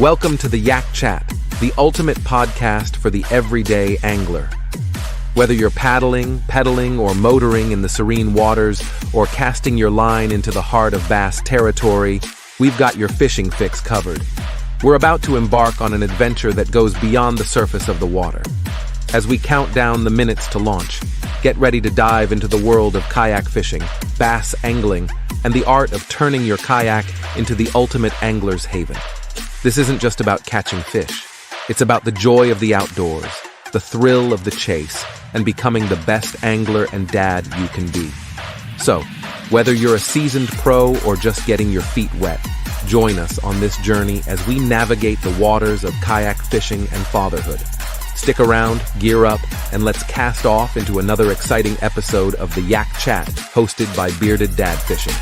Welcome to the Yak Chat, the ultimate podcast for the everyday angler. Whether you're paddling, pedaling, or motoring in the serene waters, or casting your line into the heart of bass territory, we've got your fishing fix covered. We're about to embark on an adventure that goes beyond the surface of the water. As we count down the minutes to launch, get ready to dive into the world of kayak fishing, bass angling, and the art of turning your kayak into the ultimate angler's haven. This isn't just about catching fish. It's about the joy of the outdoors, the thrill of the chase, and becoming the best angler and dad you can be. So, whether you're a seasoned pro or just getting your feet wet, join us on this journey as we navigate the waters of kayak fishing and fatherhood. Stick around, gear up, and let's cast off into another exciting episode of the Yak Chat, hosted by Bearded Dad Fishing.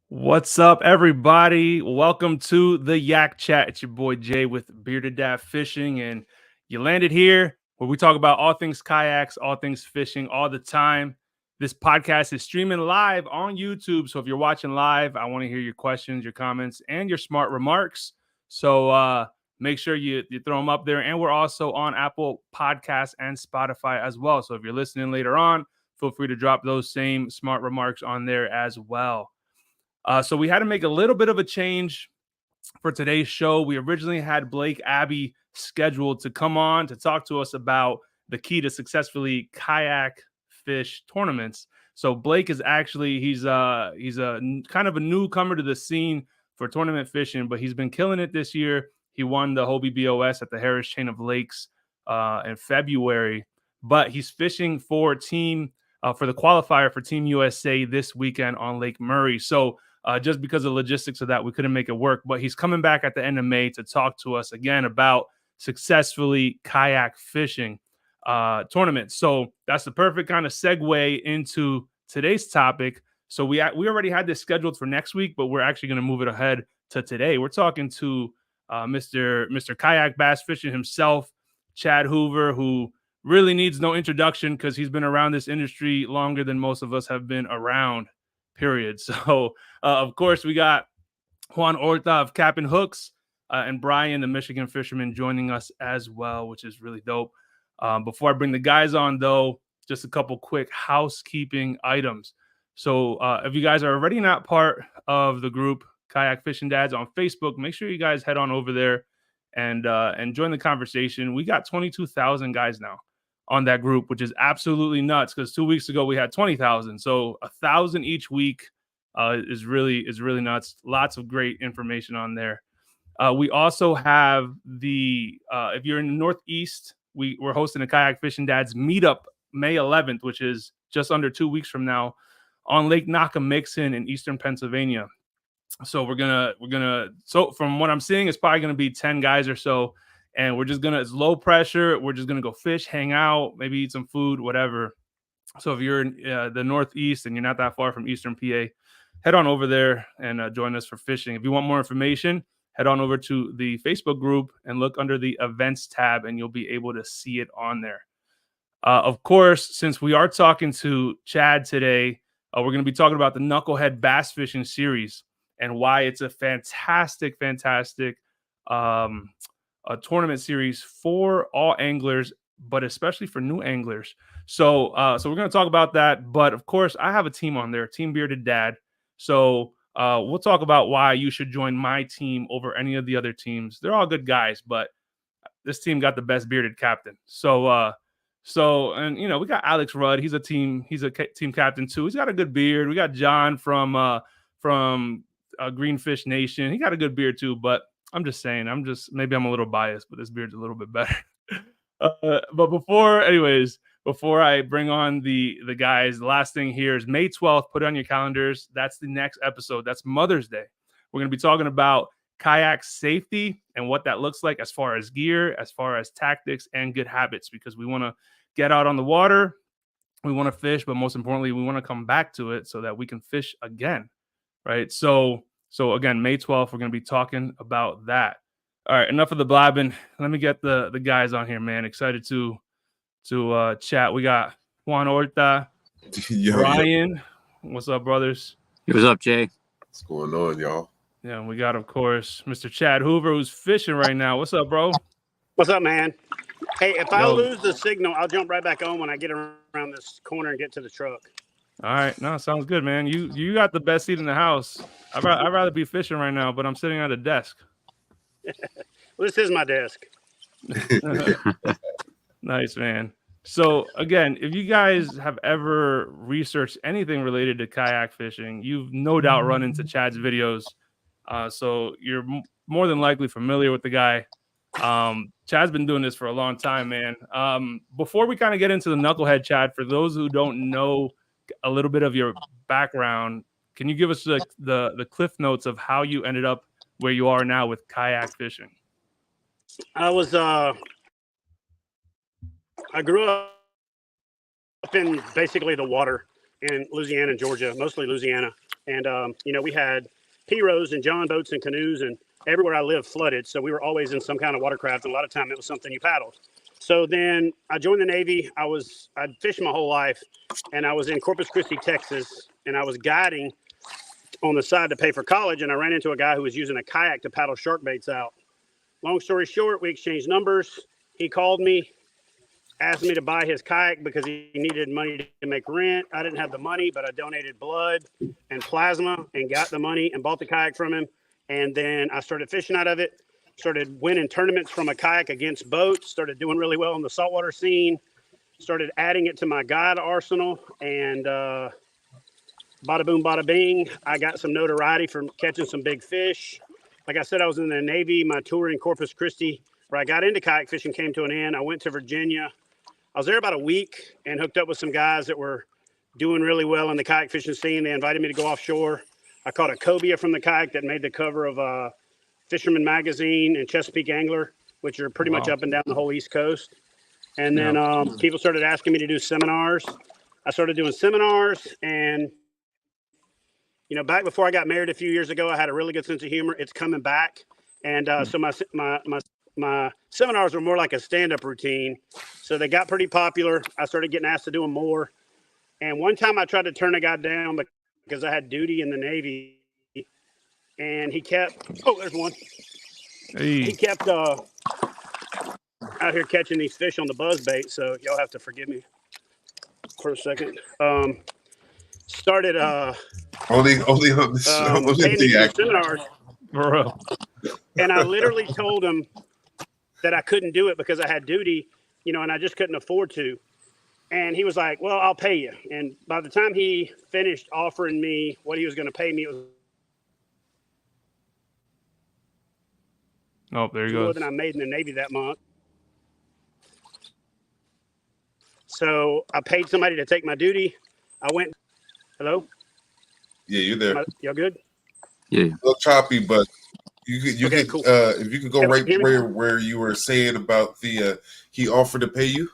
What's up, everybody? Welcome to the Yak Chat. It's your boy Jay with Bearded Dad Fishing, and you landed here where we talk about all things kayaks, all things fishing, all the time. This podcast is streaming live on YouTube, so if you're watching live, I want to hear your questions, your comments, and your smart remarks. So make sure you throw them up there, and we're also on Apple Podcasts and Spotify as well. So if you're listening later on, feel free to drop those same smart remarks on there as well. So we had to make a little bit of a change for today's show. We originally had Blake Abbey scheduled to come on to talk to us about the key to successfully kayak fish tournaments. So Blake is actually, he's a kind of a newcomer to the scene for tournament fishing, but he's been killing it this year. He won the Hobie BOS at the Harris Chain of Lakes in February, but he's fishing for the qualifier for Team USA this weekend on Lake Murray. So just because of logistics of that, we couldn't make it work. But he's coming back at the end of May to talk to us again about successfully kayak fishing tournaments. So that's the perfect kind of segue into today's topic. So we already had this scheduled for next week, but we're actually going to move it ahead to today. We're talking to Mr. Kayak Bass Fishing himself, Chad Hoover, who really needs no introduction because he's been around this industry longer than most of us have been around. Period. So, of course, we got Juan of Cap and Hooks and Bryan, the Michigan fisherman, joining us as well, which is really dope. Before I bring the guys on, though, just a couple quick housekeeping items. So if you guys are already not part of the group Kayak Fishing Dads on Facebook, make sure you guys head on over there and join the conversation. We got 22,000 guys now on that group, which is absolutely nuts because 2 weeks ago we had 20,000. So 1,000 each week is really nuts. Lots of great information on there. We also have if you're in the Northeast, we're hosting a Kayak Fishing Dads meetup May 11th, which is just under 2 weeks from now, on Lake Nakamixon in Eastern Pennsylvania. So we're gonna so from what I'm seeing, it's probably gonna be 10 guys or so. And it's low pressure. We're just going to go fish, hang out, maybe eat some food, whatever. So if you're in the Northeast and you're not that far from Eastern PA, head on over there and join us for fishing. If you want more information, head on over to the Facebook group and look under the events tab and you'll be able to see it on there. Of course, since we are talking to Chad today, we're going to be talking about the Knukled Bass Fishing Series and why it's a fantastic a tournament series for all anglers, but especially for new anglers. So we're going to talk about that. But of course, I have a team on there, Team Bearded Dad. So we'll talk about why you should join my team over any of the other teams. They're all good guys, but this team got the best bearded captain. So and you know, we got Alex Rudd. He's a team captain too. He's got a good beard. We got John from Greenfish Nation. He got a good beard too, but I'm just saying, maybe I'm a little biased, but this beard's a little bit better. But before before I bring on the guys, the last thing here is May 12th. Put it on your calendars. That's the next episode. That's Mother's Day. We're going to be talking about kayak safety and what that looks like as far as gear, as far as tactics and good habits, because we want to get out on the water. We want to fish, but most importantly, we want to come back to it so that we can fish again. Right. So again, May 12th, we're going to be talking about that. All right. Enough of the blabbing. Let me get the guys on here, man. Excited to chat. We got Juan Orta, Bryan. What's up, brothers? What's up, Jay? What's going on, y'all? Yeah, and we got, of course, Mr. Chad Hoover, who's fishing right now. What's up, bro? What's up, man? Hey, if I lose the signal, I'll jump right back on when I get around this corner and get to the truck. All right. No, sounds good, man. You got the best seat in the house. I'd rather be fishing right now, but I'm sitting at a desk. Well, this is my desk. Nice, man. So, again, if you guys have ever researched anything related to kayak fishing, you've no doubt run into Chad's videos. So you're more than likely familiar with the guy. Chad's been doing this for a long time, man. Before we kind of get into the knucklehead, Chad, for those who don't know a little bit of your background, can you give us the cliff notes of how you ended up where you are now with kayak fishing? I grew up in basically the water in Louisiana and Georgia, mostly Louisiana. And, we had pirogues and john boats and canoes, and everywhere I lived flooded. So we were always in some kind of watercraft. And a lot of time it was something you paddled. So then I joined the Navy. I'd fished my whole life, and I was in Corpus Christi, Texas, and I was guiding on the side to pay for college. And I ran into a guy who was using a kayak to paddle shark baits out. Long story short, we exchanged numbers. He called me, asked me to buy his kayak because he needed money to make rent. I didn't have the money, but I donated blood and plasma and got the money and bought the kayak from him. And then I started fishing out of it, started winning tournaments from a kayak against boats, started doing really well in the saltwater scene, started adding it to my guide arsenal, and bada boom, bada bing, I got some notoriety from catching some big fish. Like I said, I was in the Navy. My tour in Corpus Christi, where I got into kayak fishing, came to an end. I went to Virginia. I was there about a week and hooked up with some guys that were doing really well in the kayak fishing scene. They invited me to go offshore. I caught a cobia from the kayak that made the cover of Fisherman Magazine and Chesapeake Angler, which are pretty much up and down the whole East Coast. And then people started asking me to do seminars. I started doing seminars, and back before I got married a few years ago, I had a really good sense of humor. It's coming back. And so my seminars were more like a stand-up routine. So they got pretty popular. I started getting asked to do them more. And one time I tried to turn a guy down because I had duty in the Navy. And he kept, there's one. Hey. He kept out here catching these fish on the buzz bait. So y'all have to forgive me for a second. Started only on the seminars. Bro. And I literally told him that I couldn't do it because I had duty, and I just couldn't afford to. And he was like, well, I'll pay you. And by the time he finished offering me what he was going to pay me, it was there you go. More than I made in the Navy that month. So I paid somebody to take my duty. I went. Hello? Yeah, you're there. Y'all good? Yeah. A little choppy, but you okay, could cool. If you could go right where you were saying about the he offered to pay you.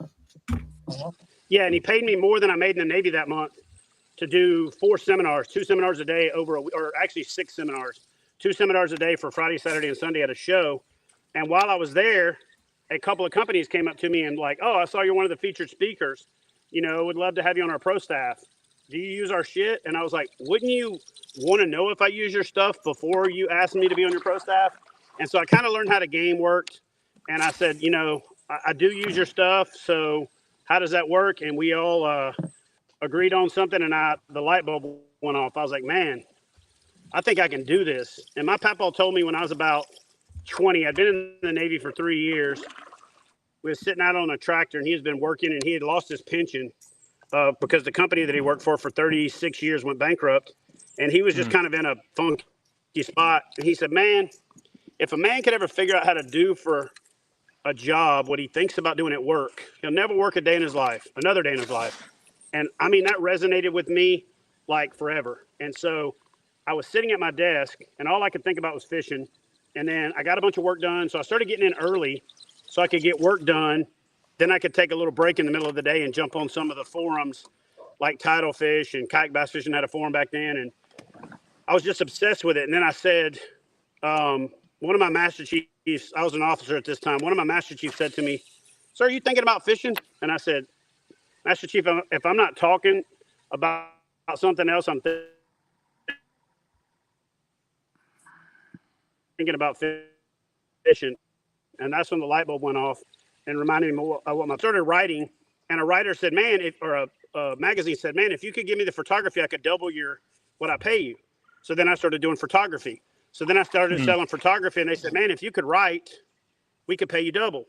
Yeah, and he paid me more than I made in the Navy that month to do 4 seminars, 2 seminars a day or actually 6 seminars, 2 seminars a day for Friday, Saturday, and Sunday at a show. And while I was there, a couple of companies came up to me and like, oh, I saw you're one of the featured speakers. Would love to have you on our pro staff. Do you use our shit? And I was like, wouldn't you want to know if I use your stuff before you asked me to be on your pro staff? And so I kind of learned how the game worked. And I said, I do use your stuff. So how does that work? And we all agreed on something. And the light bulb went off. I was like, man, I think I can do this. And my papa told me when I was about 20, I'd been in the Navy for 3 years. We was sitting out on a tractor and he has been working and he had lost his pension. Because the company that he worked for 36 years went bankrupt, and he was just kind of in a funky spot. And he said, man, if a man could ever figure out how to do for a job, what he thinks about doing at work, he'll never work another day in his life. And I mean, that resonated with me like forever. And so I was sitting at my desk and all I could think about was fishing. And then I got a bunch of work done. So I started getting in early so I could get work done. Then I could take a little break in the middle of the day and jump on some of the forums like Tidal Fish and Kayak Bass Fishing had a forum back then. And I was just obsessed with it. And then I said, one of my master chiefs, I was an officer at this time. One of my master chiefs said to me, "Sir, are you thinking about fishing?" And I said, "Master Chief, if I'm not talking about something else, I'm thinking about fishing." And that's when the light bulb went off and reminded me of what I started writing. And a writer said, "Man, a magazine said, man, if you could give me the photography, I could double what I pay you." So then I started doing photography. So then I started selling photography, and they said, "Man, if you could write, we could pay you double."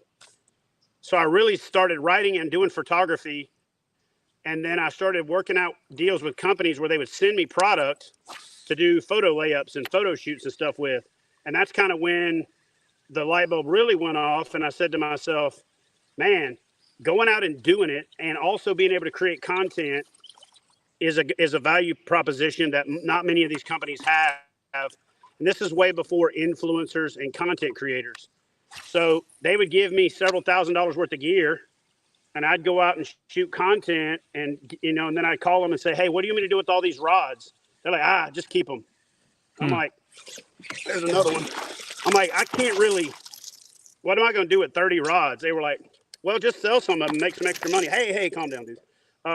So I really started writing and doing photography. And then I started working out deals with companies where they would send me product to do photo layups and photo shoots and stuff with. And that's kind of when the light bulb really went off. And I said to myself, man, going out and doing it and also being able to create content is a value proposition that not many of these companies have. And this is way before influencers and content creators. So they would give me several $1,000s worth of gear, and I'd go out and shoot content, and and then I'd call them and say, "Hey, what do you want me to do with all these rods?" They're like, "Just keep them." I'm like, "There's another one." I'm like, "I can't really. What am I going to do with 30 rods?" They were like, "Well, just sell some of them, make some extra money." Hey, calm down, dude.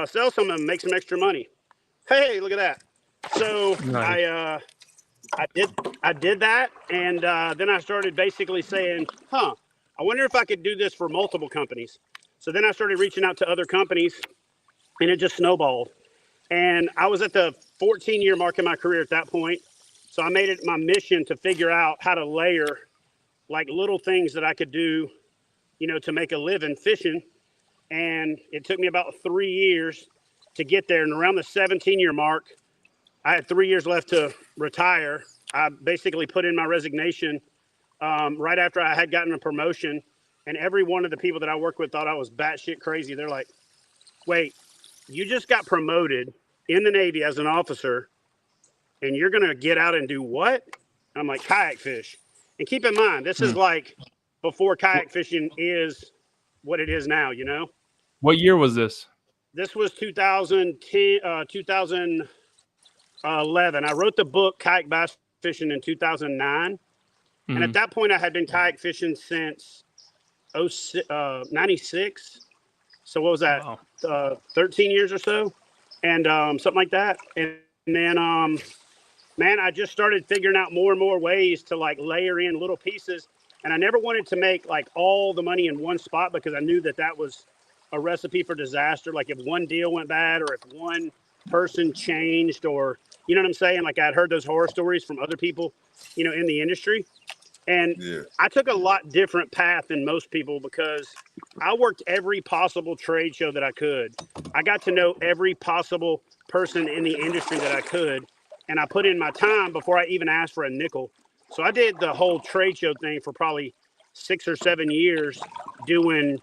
Sell some of them, make some extra money. Hey, look at that. So nice. I did that, and then I started basically saying, I wonder if I could do this for multiple companies. So then I started reaching out to other companies, and it just snowballed. And I was at the 14-year mark in my career at that point. So I made it my mission to figure out how to layer like little things that I could do, to make a living fishing. And it took me about 3 years to get there. And around the 17-year mark, I had 3 years left to retire. I basically put in my resignation right after I had gotten a promotion. And every one of the people that I worked with thought I was batshit crazy. They're like, "Wait, you just got promoted in the Navy as an officer, and you're going to get out and do what?" I'm like, "Kayak fish." And keep in mind, this is like before kayak fishing is what it is now, What year was this? This was 2010, 2011. I wrote the book Kayak Bass Fishing in 2009. And at that point, I had been kayak fishing since 96. So what was that? Wow. 13 years or so, and something like that. And then, man, I just started figuring out more and more ways to like layer in little pieces. And I never wanted to make like all the money in one spot because I knew that was a recipe for disaster. Like if one deal went bad or if one person changed or, you know what I'm saying? Like I'd heard those horror stories from other people, in the industry. And I took a lot different path than most people because I worked every possible trade show that I could. I got to know every possible person in the industry that I could. And I put in my time before I even asked for a nickel. So I did the whole trade show thing for probably 6 or 7 years doing,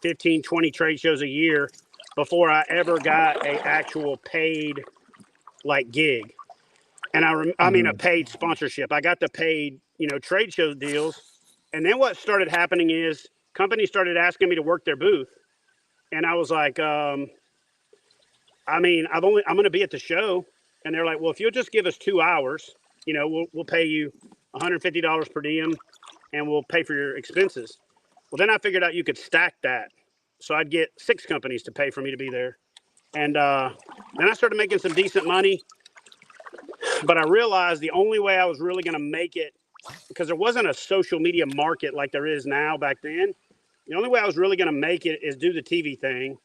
15, 20 trade shows a year before I ever got a actual paid like gig. And I mean, a paid sponsorship. I got the paid, trade show deals. And then what started happening is companies started asking me to work their booth. And I was like, I'm going to be at the show. And they're like, well, if you'll just give us 2 hours, we'll pay you $150 per diem and we'll pay for your expenses. Well, then I figured out you could stack that. So I'd get 6 companies to pay for me to be there. And then I started making some decent money. But I realized the only way I was really going to make it, because there wasn't a social media market like there is now back then. The only way I was really going to make it is do the TV thing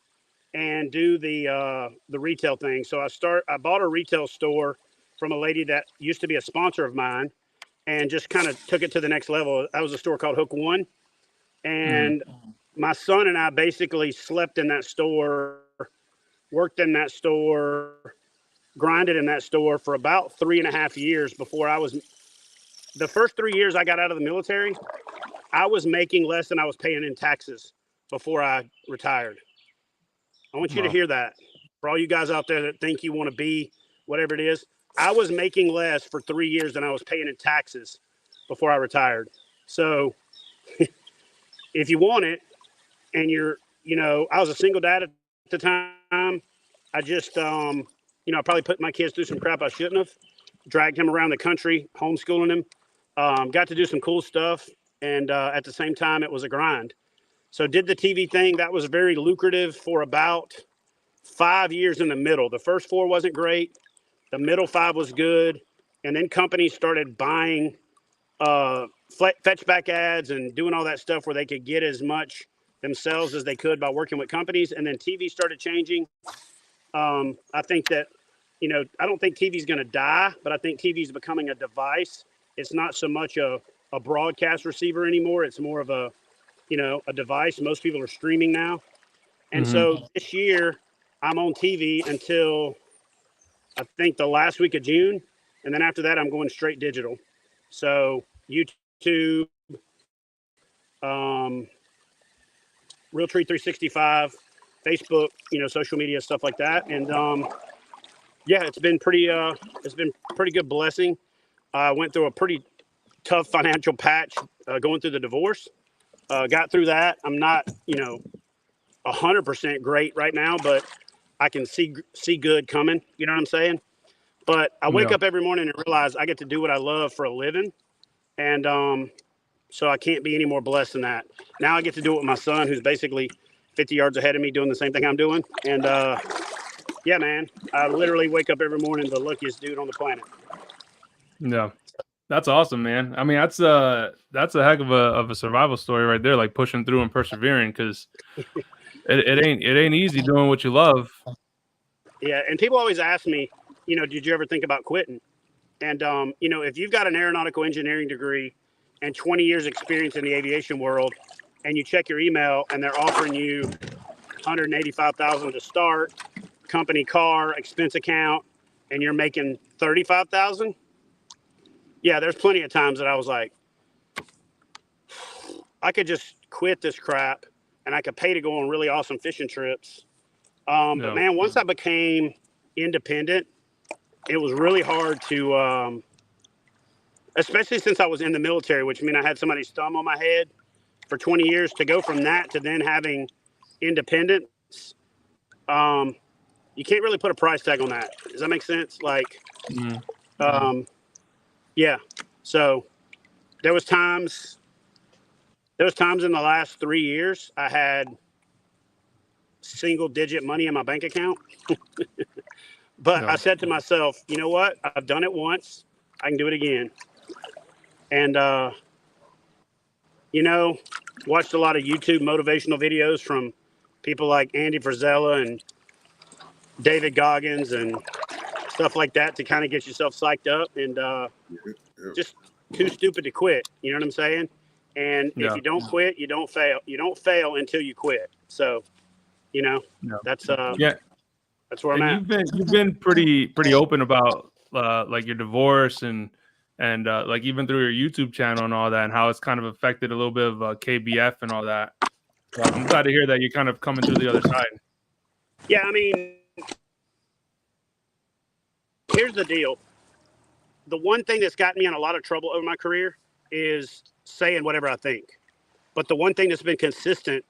and do the retail thing. So I bought a retail store from a lady that used to be a sponsor of mine and just kind of took it to the next level. That was a store called Hook One. And my son and I basically slept in that store, worked in that store, grinded in that store for about 3.5 years before the first 3 years I got out of the military. I was making less than I was paying in taxes before I retired. I want you to Wow. hear that. For all you guys out there that think you want to be whatever it is, I was making less for 3 years than I was paying in taxes before I retired. So if you want it and you're, I was a single dad at the time. I just, I probably put my kids through some crap I shouldn't have. Dragged him around the country, homeschooling him. Got to do some cool stuff. And at the same time, it was a grind. So did the TV thing. That was very lucrative for about 5 years in the middle. The first 4 wasn't great. The middle 5 was good. And then companies started buying fetchback ads and doing all that stuff where they could get as much themselves as they could by working with companies. And then TV started changing. I think that, I don't think TV is going to die, but I think TV is becoming a device. It's not so much a broadcast receiver anymore. It's more of a device. Most people are streaming now. And so this year I'm on TV until I think the last week of June. And then after that, I'm going straight digital. So YouTube, Realtree 365, Facebook, social media, stuff like that. And yeah, it's been pretty good blessing. I went through a pretty tough financial patch going through the divorce. Got through that. I'm not, 100% great right now, but I can see good coming. You know what I'm saying? But I wake up every morning and realize I get to do what I love for a living. And so I can't be any more blessed than that. Now I get to do it with my son, who's basically 50 yards ahead of me doing the same thing I'm doing. And yeah, man, I literally wake up every morning the luckiest dude on the planet. Yeah. That's awesome, man. I mean, that's a heck of a survival story right there, like pushing through and persevering, because it ain't easy doing what you love. Yeah, and people always ask me, did you ever think about quitting? And if you've got an aeronautical engineering degree and 20 years experience in the aviation world, and you check your email and they're offering you $185,000 to start, company car, expense account, and you're making $35,000. Yeah, there's plenty of times that I was like, I could just quit this crap and I could pay to go on really awesome fishing trips. But man, once I became independent, it was really hard to, especially since I was in the military, which means I had somebody's thumb on my head for 20 years, to go from that to then having independence. You can't really put a price tag on that. Does that make sense? Like, yeah. So there was times in the last 3 years I had single digit money in my bank account. But I said to myself, you know what? I've done it once. I can do it again. And, watched a lot of YouTube motivational videos from people like Andy Frisella and David Goggins and stuff like that to kind of get yourself psyched up, and just too stupid to quit. You know what I'm saying? And if you don't quit, you don't fail. You don't fail until you quit. So, that's that's where I'm at. You've been pretty open about like your divorce and like even through your YouTube channel and all that, and how it's kind of affected a little bit of KBF and all that. So I'm glad to hear that you're kind of coming through the other side. Yeah, I mean, here's the deal. The one thing that's gotten me in a lot of trouble over my career is saying whatever I think. But the one thing that's been consistent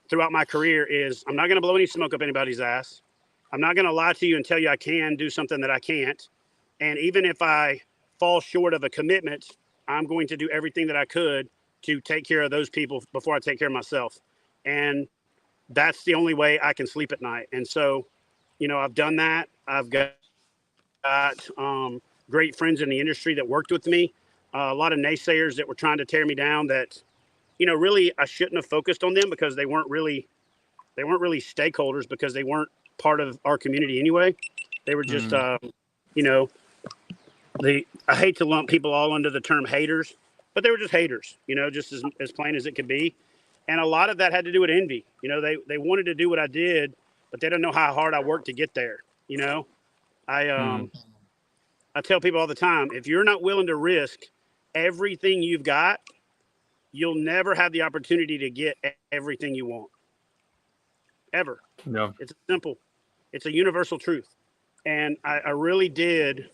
throughout my career is I'm not going to blow any smoke up anybody's ass. I'm not going to lie to you and tell you I can do something that I can't. And even if I fall short of a commitment, I'm going to do everything that I could to take care of those people before I take care of myself. And that's the only way I can sleep at night. And so, I've done that. I've got great friends in the industry that worked with me. A lot of naysayers that were trying to tear me down that, really I shouldn't have focused on them, because they weren't really stakeholders, because they weren't part of our community anyway. They were just, I hate to lump people all under the term haters, but they were just haters, just as plain as it could be. And a lot of that had to do with envy. They wanted to do what I did, but they don't know how hard I worked to get there. I tell people all the time, if you're not willing to risk everything you've got, you'll never have the opportunity to get everything you want. Ever. No. It's simple. It's a universal truth. And I really did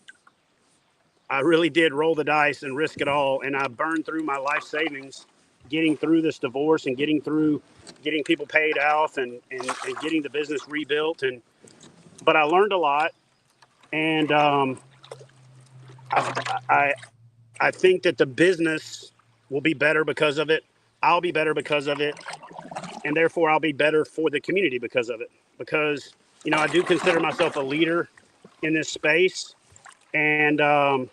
roll the dice and risk it all. And I burned through my life savings getting through this divorce and getting people paid off and getting the business rebuilt. But I learned a lot. And I think that the business will be better because of it. I'll be better because of it. And therefore I'll be better for the community because of it. Because, I do consider myself a leader in this space. And, I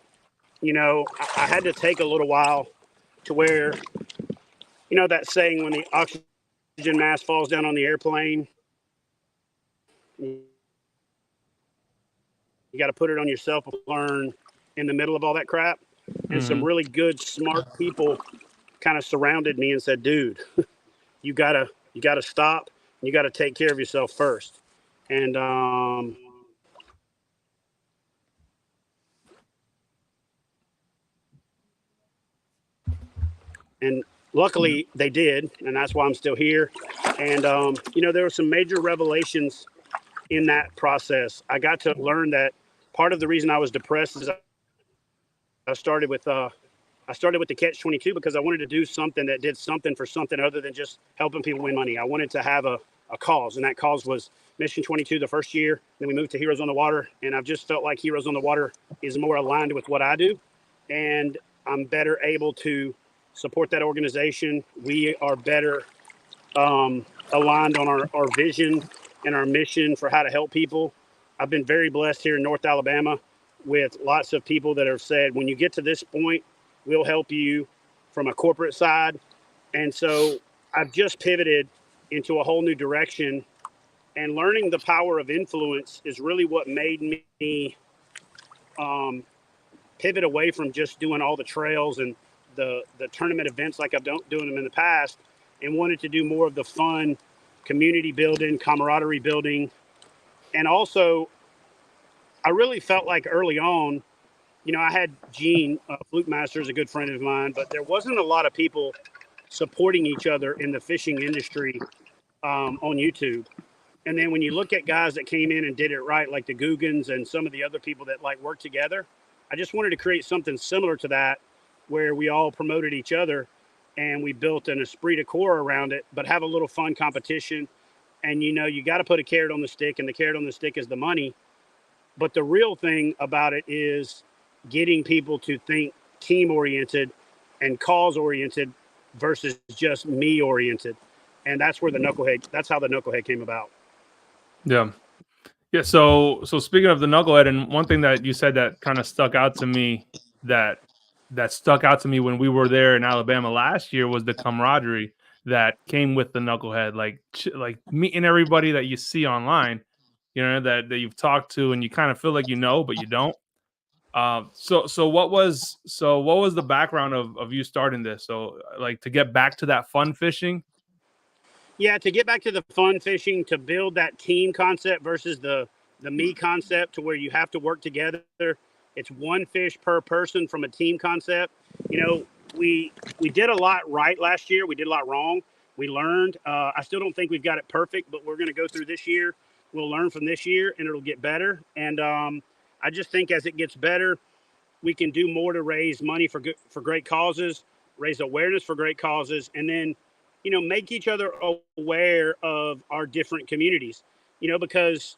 had to take a little while to where, that saying, when the oxygen mask falls down on the airplane, you got to put it on yourself and learn in the middle of all that crap. And some really good, smart people kind of surrounded me and said, dude, you gotta stop. You got to take care of yourself first. And, luckily they did. And that's why I'm still here. And, there were some major revelations in that process. I got to learn that part of the reason I was depressed is I started with the catch-22 because I wanted to do something that did something for something other than just helping people win money. I wanted to have a cause, and that cause was Mission 22 the first year. Then we moved to Heroes on the Water, and I've just felt like Heroes on the Water is more aligned with what I do, and I'm better able to support that organization. We are better aligned on our vision and our mission for how to help people. I've been very blessed here in North Alabama with lots of people that have said, when you get to this point, we'll help you from a corporate side. And so I've just pivoted into a whole new direction, and learning the power of influence is really what made me pivot away from just doing all the trails and the tournament events like I've doing them in the past, and wanted to do more of the fun community building, camaraderie building. And also, I really felt like early on, I had Gene, Fluke Master, is a good friend of mine, but there wasn't a lot of people supporting each other in the fishing industry on YouTube. And then when you look at guys that came in and did it right, like the Googans and some of the other people that work together, I just wanted to create something similar to that, where we all promoted each other and we built an esprit de corps around it, but have a little fun competition. And, you got to put a carrot on the stick, and the carrot on the stick is the money. But the real thing about it is getting people to think team-oriented and cause-oriented versus just me-oriented. And that's how the Knucklehead came about. Yeah. Yeah. So speaking of the Knucklehead, and one thing that you said that kind of stuck out to me that when we were there in Alabama last year was the camaraderie that came with the Knucklehead, like meeting everybody that you see online, that you've talked to, and you kind of feel like but you don't. So what was the background of you starting this? So like to get back to that fun fishing. Yeah, to get back to the fun fishing, to build that team concept versus the me concept, to where you have to work together. It's one fish per person from a team concept. We did a lot right last year. We did a lot wrong. We learned. I still don't think we've got it perfect, but we're going to go through this year. We'll learn from this year, and it'll get better. And I just think as it gets better, we can do more to raise money for great causes, raise awareness for great causes, and then, make each other aware of our different communities. Because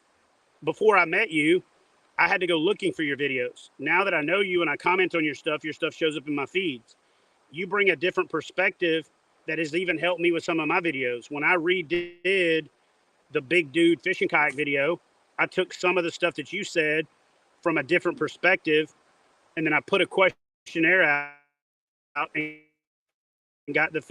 before I met you, I had to go looking for your videos. Now that I know you and I comment on your stuff shows up in my feeds. You bring a different perspective that has even helped me with some of my videos. When I redid the big dude fishing kayak video, I took some of the stuff that you said from a different perspective, and then I put a questionnaire out and got the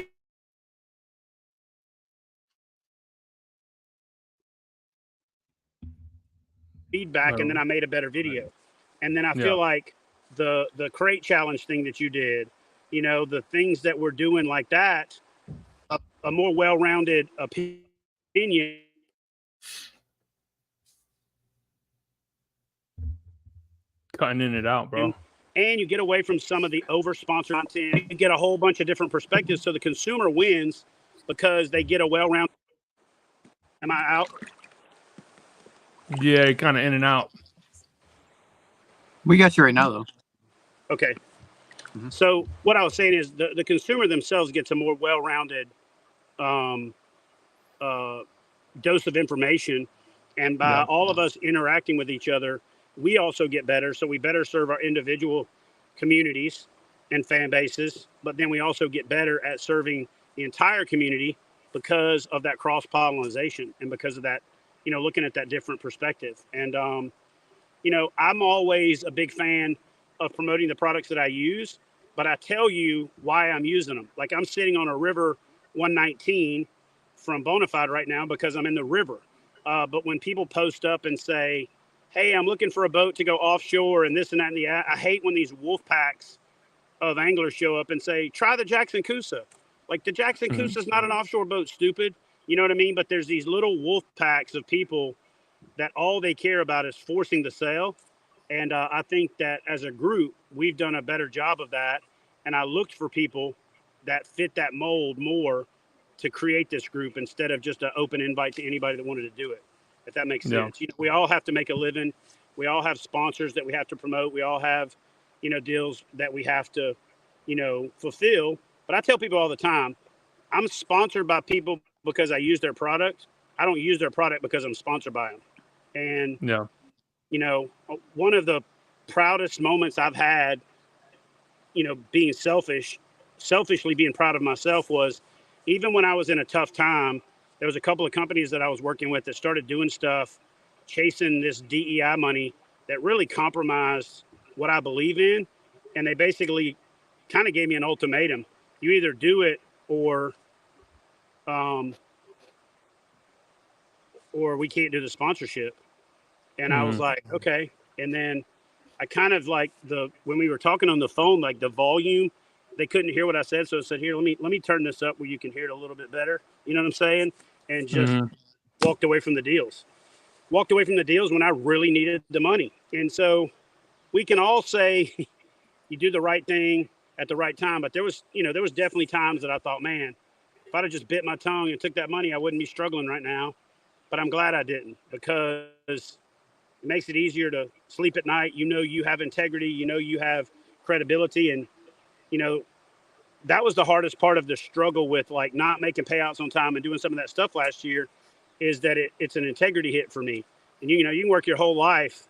feedback, and then I made a better video. And then I feel like the crate challenge thing that you did, the things that we're doing like that, a more well-rounded opinion. Cutting in it out, bro. and you get away from some of the over-sponsored content. You get a whole bunch of different perspectives, so the consumer wins because they get a well-rounded. Am I out? Yeah, you're kind of in and out. We got you right now, though. Okay. So what I was saying is the consumer themselves gets a more well-rounded dose of information, and by all of us interacting with each other, we also get better. So we better serve our individual communities and fan bases, but then we also get better at serving the entire community because of that cross-pollination and because of that, looking at that different perspective. And, I'm always a big fan of promoting the products that I use, but I tell you why I'm using them. Like, I'm sitting on a River 119 from Bonafide right now because I'm in the river. But when people post up and say, hey, I'm looking for a boat to go offshore and this and that and I hate when these wolf packs of anglers show up and say, try the Jackson Coosa. Like, the Jackson Coosa is not an offshore boat, stupid. You know what I mean? But there's these little wolf packs of people that all they care about is forcing the sale. And I think that as a group, we've done a better job of that. And I looked for people that fit that mold more to create this group instead of just an open invite to anybody that wanted to do it, if that makes sense. We all have to make a living. We all have sponsors that we have to promote. We all have, deals that we have to, fulfill. But I tell people all the time, I'm sponsored by people because I use their product. I don't use their product because I'm sponsored by them. And, one of the proudest moments I've had, being selfishly being proud of myself was even when I was in a tough time, there was a couple of companies that I was working with that started doing stuff, chasing this DEI money that really compromised what I believe in. And they basically kind of gave me an ultimatum. You either do it or we can't do the sponsorship. And I was like, okay. And then I kind of like when we were talking on the phone, like the volume, they couldn't hear what I said. So I said, here, let me turn this up where you can hear it a little bit better. You know what I'm saying? And just walked away from the deals. Walked away from the deals when I really needed the money. And so we can all say you do the right thing at the right time. But there was definitely times that I thought, man, if I'd have just bit my tongue and took that money, I wouldn't be struggling right now. But I'm glad I didn't, because it makes it easier to sleep at night. You have integrity, you have credibility. And, that was the hardest part of the struggle with like not making payouts on time and doing some of that stuff last year, is that it's an integrity hit for me. And, you can work your whole life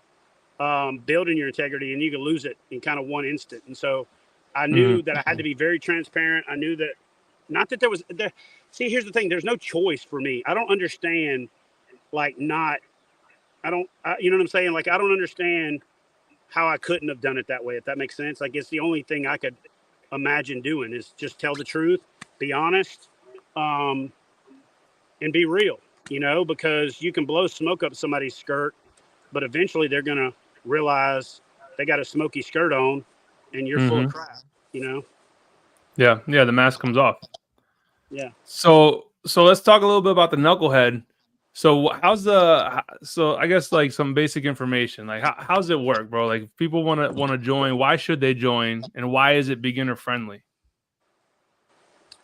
building your integrity, and you can lose it in kind of one instant. And so I knew that I had to be very transparent. I knew that not that there was see, here's the thing. There's no choice for me. I don't understand you know what I'm saying? Like, I don't understand how I couldn't have done it that way, if that makes sense. Like, it's the only thing I could imagine doing is just tell the truth, be honest, and be real, because you can blow smoke up somebody's skirt, but eventually they're going to realize they got a smoky skirt on and you're full of crap, Yeah. The mask comes off. Yeah. So let's talk a little bit about the Knucklehead. So I guess like some basic information, like how's it work, bro? Like, if people want to join, why should they join, and why is it beginner friendly?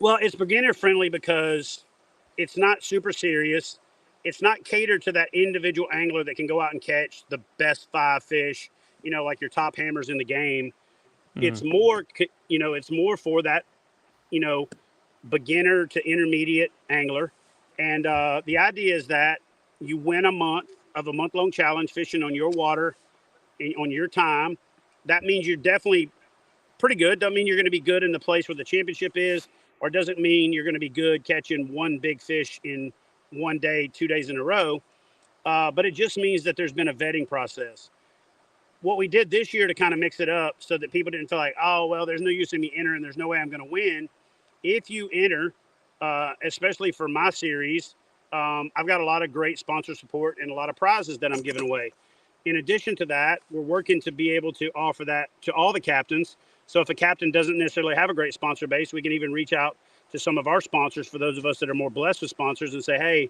Well, it's beginner friendly because it's not super serious. It's not catered to that individual angler that can go out and catch the best 5 fish, like your top hammers in the game. It's more, it's more for that, beginner to intermediate angler. And the idea is that you win a month-long challenge fishing on your water, on your time. That means you're definitely pretty good. Doesn't mean you're going to be good in the place where the championship is, or doesn't mean you're going to be good catching one big fish in one day, 2 days in a row. But it just means that there's been a vetting process. What we did this year to kind of mix it up so that people didn't feel like, oh, well, there's no use in me entering. There's no way I'm going to win. If you enter, especially for my series, I've got a lot of great sponsor support and a lot of prizes that I'm giving away. In addition to that, we're working to be able to offer that to all the captains. So if a captain doesn't necessarily have a great sponsor base, we can even reach out to some of our sponsors, for those of us that are more blessed with sponsors, and say, hey,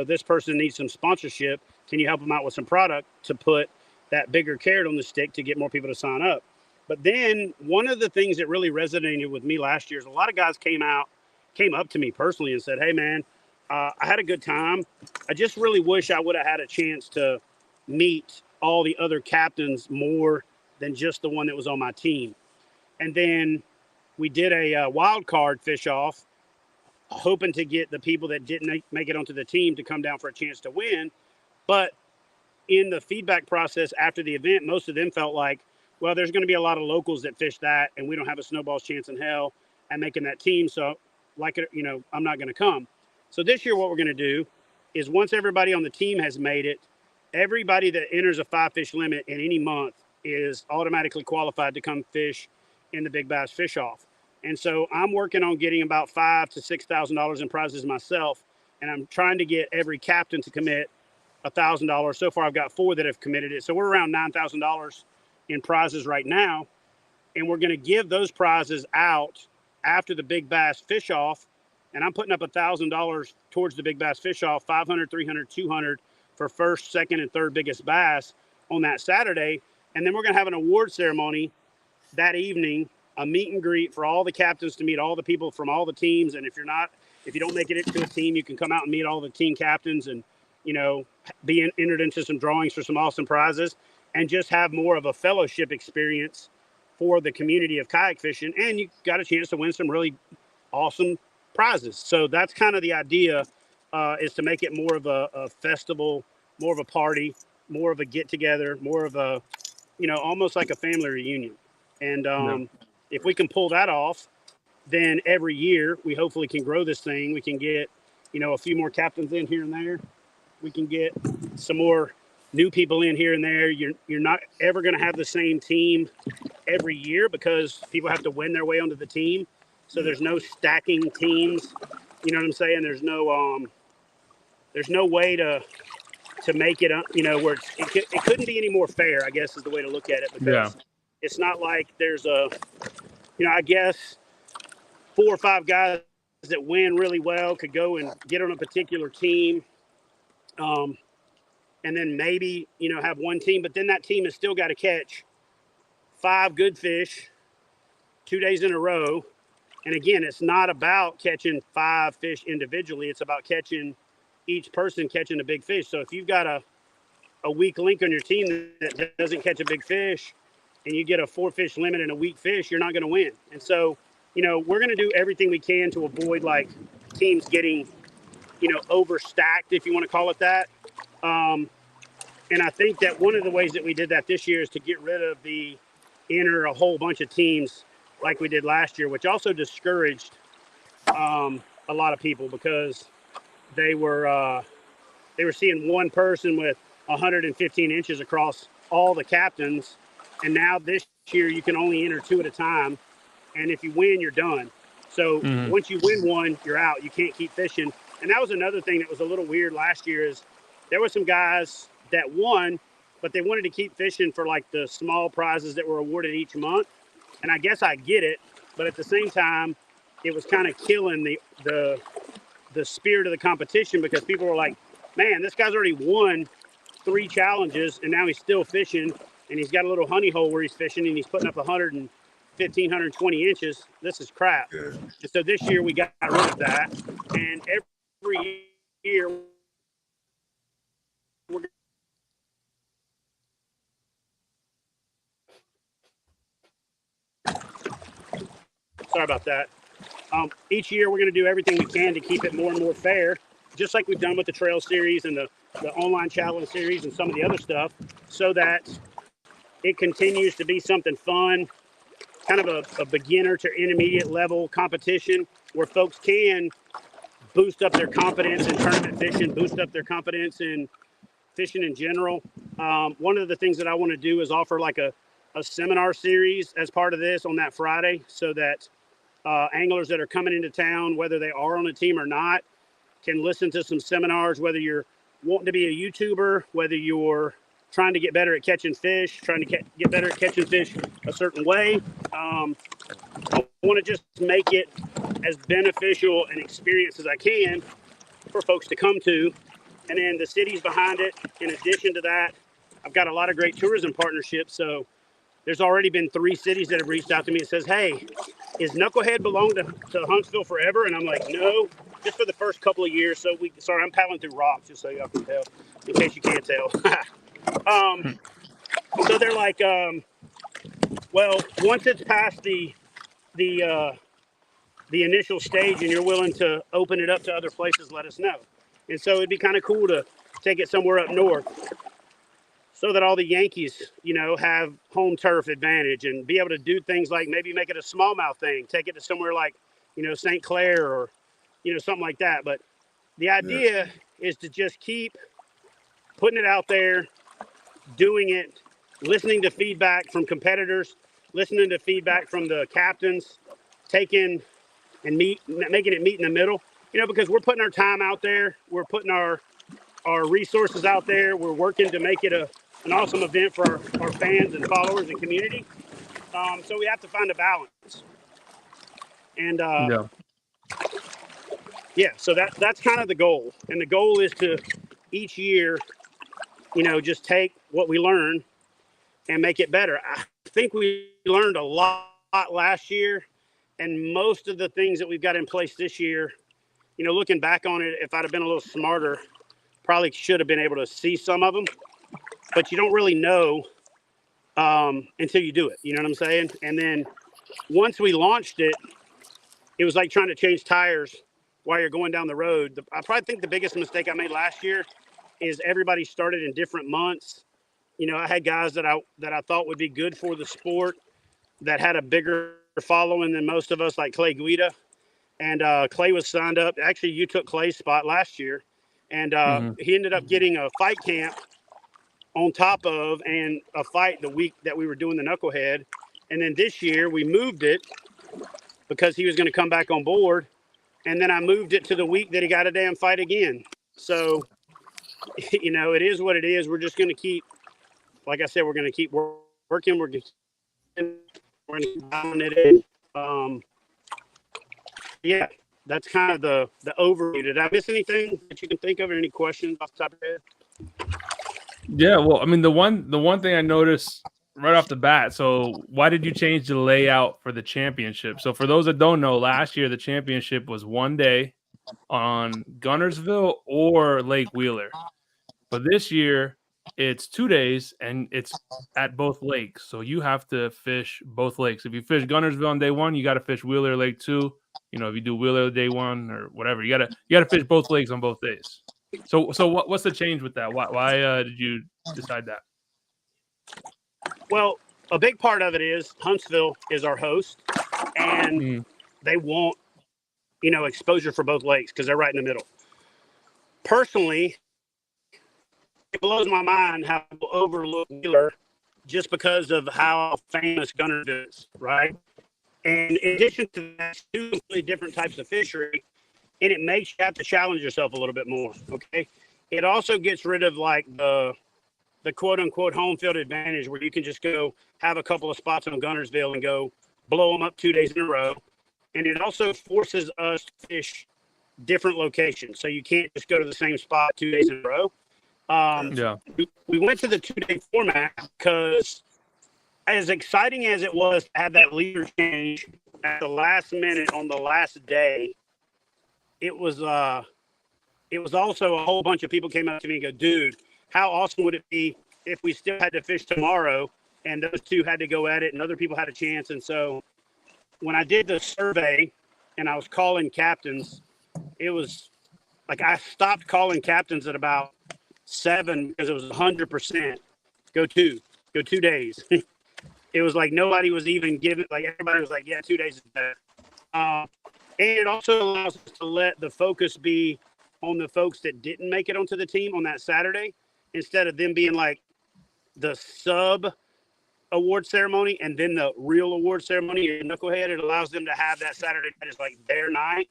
this person needs some sponsorship. Can you help them out with some product to put that bigger carrot on the stick to get more people to sign up? But then one of the things that really resonated with me last year is a lot of guys came up to me personally and said, "Hey, man, I had a good time. I just really wish I would have had a chance to meet all the other captains more than just the one that was on my team." And then we did a wild card fish off, hoping to get the people that didn't make it onto the team to come down for a chance to win. But in the feedback process after the event, most of them felt like, well, there's going to be a lot of locals that fish that, and we don't have a snowball's chance in hell at making that team. So, I'm not going to come. So this year, what we're going to do is once everybody on the team has made it, everybody that enters a 5-fish limit in any month is automatically qualified to come fish in the Big Bass Fish Off. And so I'm working on getting about $5,000 to $6,000 in prizes myself, and I'm trying to get every captain to commit $1,000. So far, I've got 4 that have committed it. So we're around $9,000 in prizes right now, and we're going to give those prizes out after the Big Bass Fish Off. And I'm putting up $1,000 towards the Big Bass Fish Off, 500, 300, 200 for first, second, and third biggest bass on that Saturday. And then we're going to have an award ceremony that evening, a meet and greet for all the captains to meet all the people from all the teams. And if you don't make it into a team, you can come out and meet all the team captains and, be entered into some drawings for some awesome prizes, and just have more of a fellowship experience for the community of kayak fishing. And you got a chance to win some really awesome prizes. So that's kind of the idea, is to make it more of a festival, more of a party, more of a get together, more of a, almost like a family reunion. And if we can pull that off, then every year we hopefully can grow this thing. We can get, a few more captains in here and there. We can get some more new people in here and there. You're not ever going to have the same team every year because people have to win their way onto the team. So there's no stacking teams. You know what I'm saying? There's no way to make it, where it couldn't be any more fair, I guess is the way to look at it, because it's not like there's I guess 4 or 5 guys that win really well could go and get on a particular team. And then maybe, have one team, but then that team has still got to catch 5 good fish 2 days in a row. And again, it's not about catching 5 fish individually. It's about each person catching a big fish. So if you've got a weak link on your team that doesn't catch a big fish, and you get a 4-fish limit and a weak fish, you're not going to win. And so, we're going to do everything we can to avoid like teams getting, overstacked, if you want to call it that. And I think that one of the ways that we did that this year is to get rid of enter a whole bunch of teams like we did last year, which also discouraged a lot of people because they were seeing one person with 115 inches across all the captains. And now this year you can only enter 2 at a time. And if you win, you're done. So once you win one, you're out. You can't keep fishing. And that was another thing that was a little weird last year is there were some guys that won, but they wanted to keep fishing for like the small prizes that were awarded each month. And I guess I get it, but at the same time, it was kind of killing the spirit of the competition because people were like, man, this guy's already won 3 challenges and now he's still fishing and he's got a little honey hole where he's fishing and he's putting up 115, 120 inches. This is crap. Yeah. And so this year we got rid of that. And every year we're sorry about that. Each year we're going to do everything we can to keep it more and more fair, just like we've done with the trail series and the online challenge series and some of the other stuff, so that it continues to be something fun, kind of a beginner to intermediate level competition where folks can boost up their confidence in tournament fishing, boost up their confidence in fishing in general. One of the things that I want to do is offer like a seminar series as part of this on that Friday, so that anglers that are coming into town, whether they are on a team or not, can listen to some seminars, whether you're wanting to be a YouTuber, whether you're trying to get better at catching fish, trying to get better at catching fish a certain way. I want to just make it as beneficial an experience as I can for folks to come to. And then the city's behind it. In addition to that, I've got a lot of great tourism partnerships. So there's already been 3 cities that have reached out to me and says, hey, is Knucklehead belong to Huntsville forever? And I'm like, no, just for the first couple of years. So sorry, I'm paddling through rocks just so y'all can tell, in case you can't tell. So they're like, well, once it's past the initial stage and you're willing to open it up to other places, let us know. And so it'd be kind of cool to take it somewhere up north so that all the Yankees, have home turf advantage and be able to do things like maybe make it a smallmouth thing, take it to somewhere like, St. Clair or, something like that. But the idea is to just keep putting it out there, doing it, listening to feedback from competitors, listening to feedback from the captains, taking and making it meet in the middle, because we're putting our time out there. We're putting our resources out there. We're working to make it an awesome event for our fans and followers and community. So we have to find a balance. And so that's kind of the goal. And the goal is to each year, just take what we learn and make it better. I think we learned a lot last year, and most of the things that we've got in place this year, looking back on it, if I'd have been a little smarter, probably should have been able to see some of them, but you don't really know until you do it. You know what I'm saying? And then once we launched it, it was like trying to change tires while you're going down the road. I probably think the biggest mistake I made last year is everybody started in different months. I had guys that I thought would be good for the sport that had a bigger following than most of us, like Clay Guida. And Clay was signed up. Actually, you took Clay's spot last year. And he ended up getting a fight camp on top of and a fight the week that we were doing the Knucklehead. And then this year we moved it because he was going to come back on board. And then I moved it to the week that he got a damn fight again. So, it is what it is. We're just going to keep, like I said, we're going to keep working. We're going to keep dialing it in. That's kind of the overview. Did I miss anything that you can think of, or any questions off the top of your head? Yeah, well, I mean, the one thing I noticed right off the bat. So, why did you change the layout for the championship? So, for those that don't know, last year the championship was one day on Guntersville or Lake Wheeler, but this year it's 2 days and it's at both lakes. So you have to fish both lakes. If you fish Guntersville on day 1, you got to fish Wheeler Lake 2. If you do Wheeler day 1 or whatever, you gotta fish both lakes on both days. So what's the change with that? Why did you decide that? Well, a big part of it is Huntsville is our host, and they want exposure for both lakes because they're right in the middle. Personally, it blows my mind how people overlook Wheeler just because of how famous Guntersville is, right? And in addition to that, 2 completely different types of fishery, and it makes you have to challenge yourself a little bit more, okay? It also gets rid of like the quote-unquote home field advantage where you can just go have a couple of spots on Guntersville and go blow them up 2 days in a row. And it also forces us to fish different locations. So you can't just go to the same spot 2 days in a row. We went to the 2-day format because as exciting as it was to have that leader change at the last minute on the last day, it was also a whole bunch of people came up to me and go, dude, how awesome would it be if we still had to fish tomorrow and those 2 had to go at it and other people had a chance? And so when I did the survey and I was calling captains, it was like I stopped calling captains at about 7 because it was 100%. Go 2 days. It was like nobody was even giving, like everybody was like, yeah, 2 days is better. And it also allows us to let the focus be on the folks that didn't make it onto the team on that Saturday, instead of them being like the sub award ceremony and then the real award ceremony in Knucklehead. It allows them to have that Saturday night as like their night,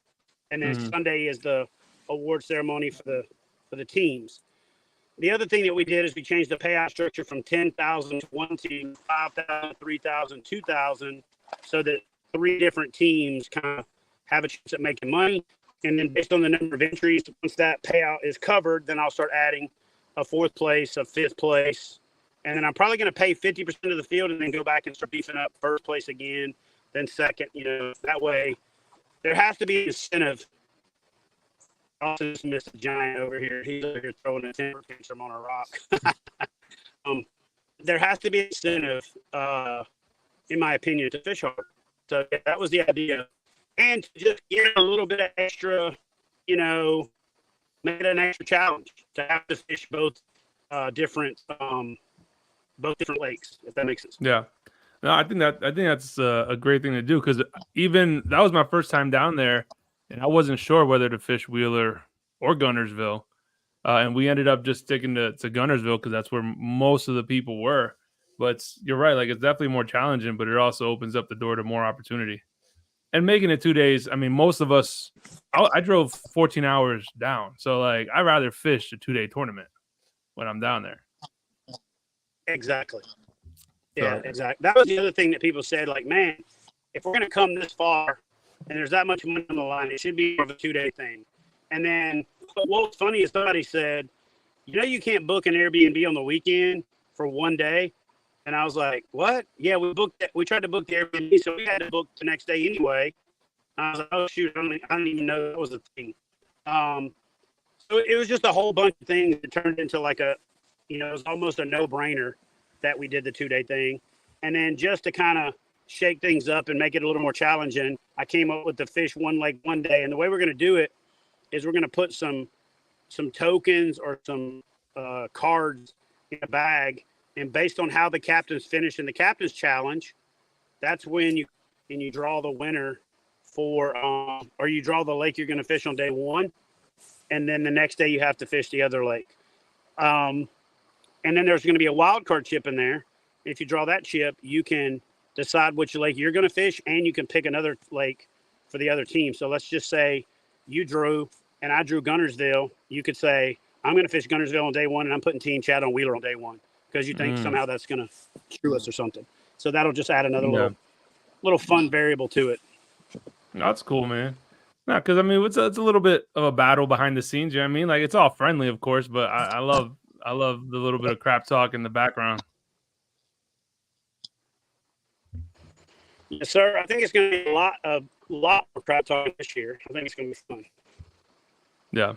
and then Sunday is the award ceremony for the teams. The other thing that we did is we changed the payout structure from 10,000 to one team, 5,000, 3,000, 2,000, so that 3 different teams kind of have a chance at making money. And then based on the number of entries, once that payout is covered, then I'll start adding a 4th place, a 5th place, And then I'm probably going to pay 50% of the field and then go back and start beefing up first place again, then second. That way there has to be an incentive. Also just missed a giant over here. He's over here throwing a temper tantrum on a rock. There has to be an incentive, in my opinion, to fish hard. So that was the idea. And to just get a little bit of extra, make it an extra challenge to have to fish both different lakes, if that makes sense. Yeah. No, I think that's a great thing to do, because even that was my first time down there, and I wasn't sure whether to fish Wheeler or Guntersville, and we ended up just sticking to Guntersville because that's where most of the people were. But you're right, like, it's definitely more challenging, but it also opens up the door to more opportunity. And making it 2 days, I mean, most of us, I drove 14 hours down, so like I'd rather fish a 2-day tournament when I'm down there. Exactly. Yeah, exactly. That was the other thing that people said, like, man, if we're going to come this far and there's that much money on the line, it should be more of a 2-day thing. And then what's funny is somebody said, you can't book an Airbnb on the weekend for 1 day. And I was like, what? Yeah, we tried to book the Airbnb, so we had to book the next day anyway. I was like, oh, shoot, I didn't even know that was a thing. So it was just a whole bunch of things that turned into like it was almost a no-brainer that we did the 2-day thing. And then just to kind of shake things up and make it a little more challenging, I came up with the fish one lake 1 day. And the way we're going to do it is we're going to put some tokens or some cards in a bag. And based on how the captains finish in the captain's challenge, that's when you draw the winner for, or you draw the lake you're going to fish on day one. And then the next day you have to fish the other lake. And then there's going to be a wild card chip in there. If you draw that chip, you can decide which lake you're going to fish, and you can pick another lake for the other team. So let's just say you drew and I drew Guntersville. You could say, I'm going to fish Guntersville on day one, and I'm putting Team Chad on Wheeler on day one, because you think somehow that's going to screw us or something. So that'll just add another little fun variable to it. That's cool, man. No, because I mean, it's a little bit of a battle behind the scenes. You know what I mean? Like, it's all friendly, of course, but I love the little bit of crap talk in the background. Yes, sir. I think it's going to be a lot more crap talk this year. I think it's going to be fun. Yeah,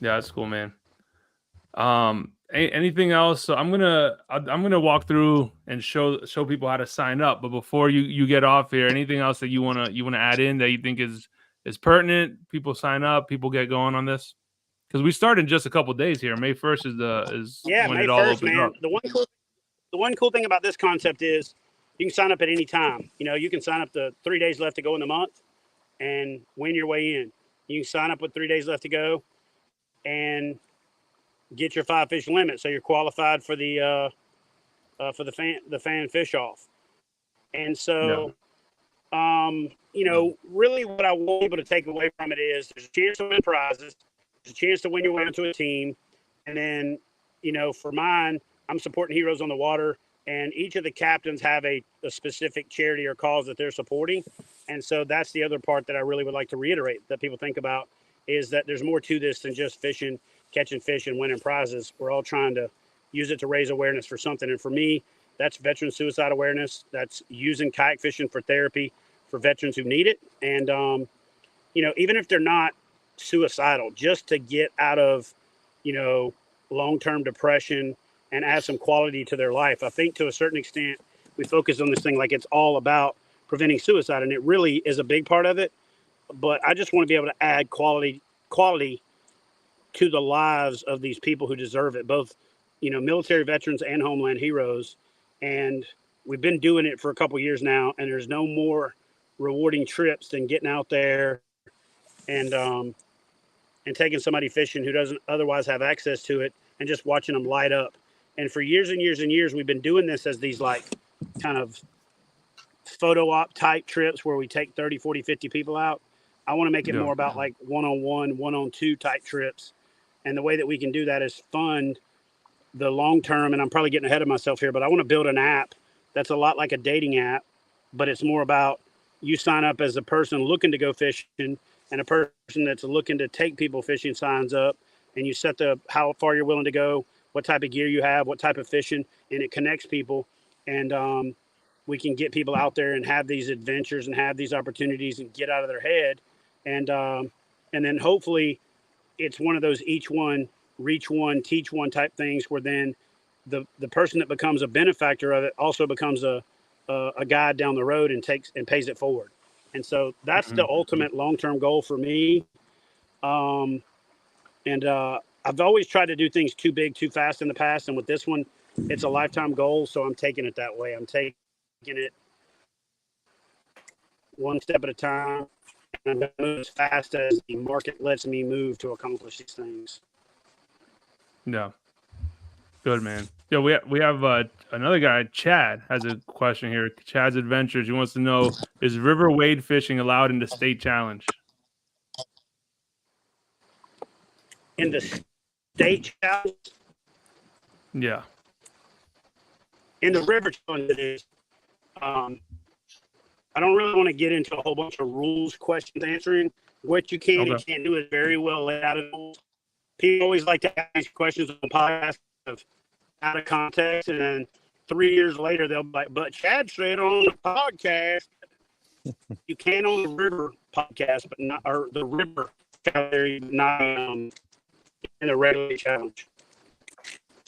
that's cool, man. Anything else? So I'm gonna walk through and show people how to sign up. But before you get off here, anything else that you wanna add in that you think is pertinent? People sign up. People get going on this, because we start in just a couple days here. May 1st is when May it all 1st, opens man. up. The one cool thing about this concept is you can sign up at any time. You can sign up to 3 days left to go in the month and win your way in. You can sign up with 3 days left to go and get your 5 fish limit, so you're qualified for the fan fish off. And so, really what I want people to take away from it is there's a chance to win prizes, there's a chance to win your way onto a team, and then, for mine, I'm supporting Heroes on the Water, and each of the captains have a specific charity or cause that they're supporting. And so that's the other part that I really would like to reiterate that people think about, is that there's more to this than just fishing, catching fish, and winning prizes. We're all trying to use it to raise awareness for something. And for me, that's veteran suicide awareness. That's using kayak fishing for therapy for veterans who need it. And, even if they're not suicidal, just to get out of, long-term depression and add some quality to their life. I think to a certain extent, we focus on this thing like it's all about preventing suicide, and it really is a big part of it. But I just want to be able to add quality to the lives of these people who deserve it, both, military veterans and homeland heroes. And we've been doing it for a couple years now, and there's no more rewarding trips than getting out there and taking somebody fishing who doesn't otherwise have access to it and just watching them light up. And for years and years and years, we've been doing this as these like kind of photo op type trips where we take 30, 40, 50 people out. I want to make it more about like one-on-one, one-on-two type trips. And the way that we can do that is fund the long-term, and I'm probably getting ahead of myself here, but I want to build an app that's a lot like a dating app, but it's more about you sign up as a person looking to go fishing and a person that's looking to take people fishing signs up, and you set how far you're willing to go, what type of gear you have, what type of fishing, and it connects people. And we can get people out there and have these adventures and have these opportunities and get out of their head. And then hopefully it's one of those each one, reach one, teach one type things where then the person that becomes a benefactor of it also becomes a guide down the road and pays it forward. And so that's the ultimate long-term goal for me. I've always tried to do things too big, too fast in the past. And with this one, it's a lifetime goal. So I'm taking it that way. I'm taking it one step at a time. And I'm going to move as fast as the market lets me move to accomplish these things. Yeah. Good, man. Yeah, we have another guy, Chad, has a question here. Chad's Adventures. He wants to know, is river wade fishing allowed in the state challenge? In the state challenge? Yeah. In the river challenge, it is. I don't really want to get into a whole bunch of rules, questions, answering. What you can and can't do is very well laid out in rules. People always like to ask these questions on podcasts of out of context, and then 3 years later they'll be like, "But Chad said on the podcast." You can on the river podcast, but not or the river challenge, not in the regular challenge.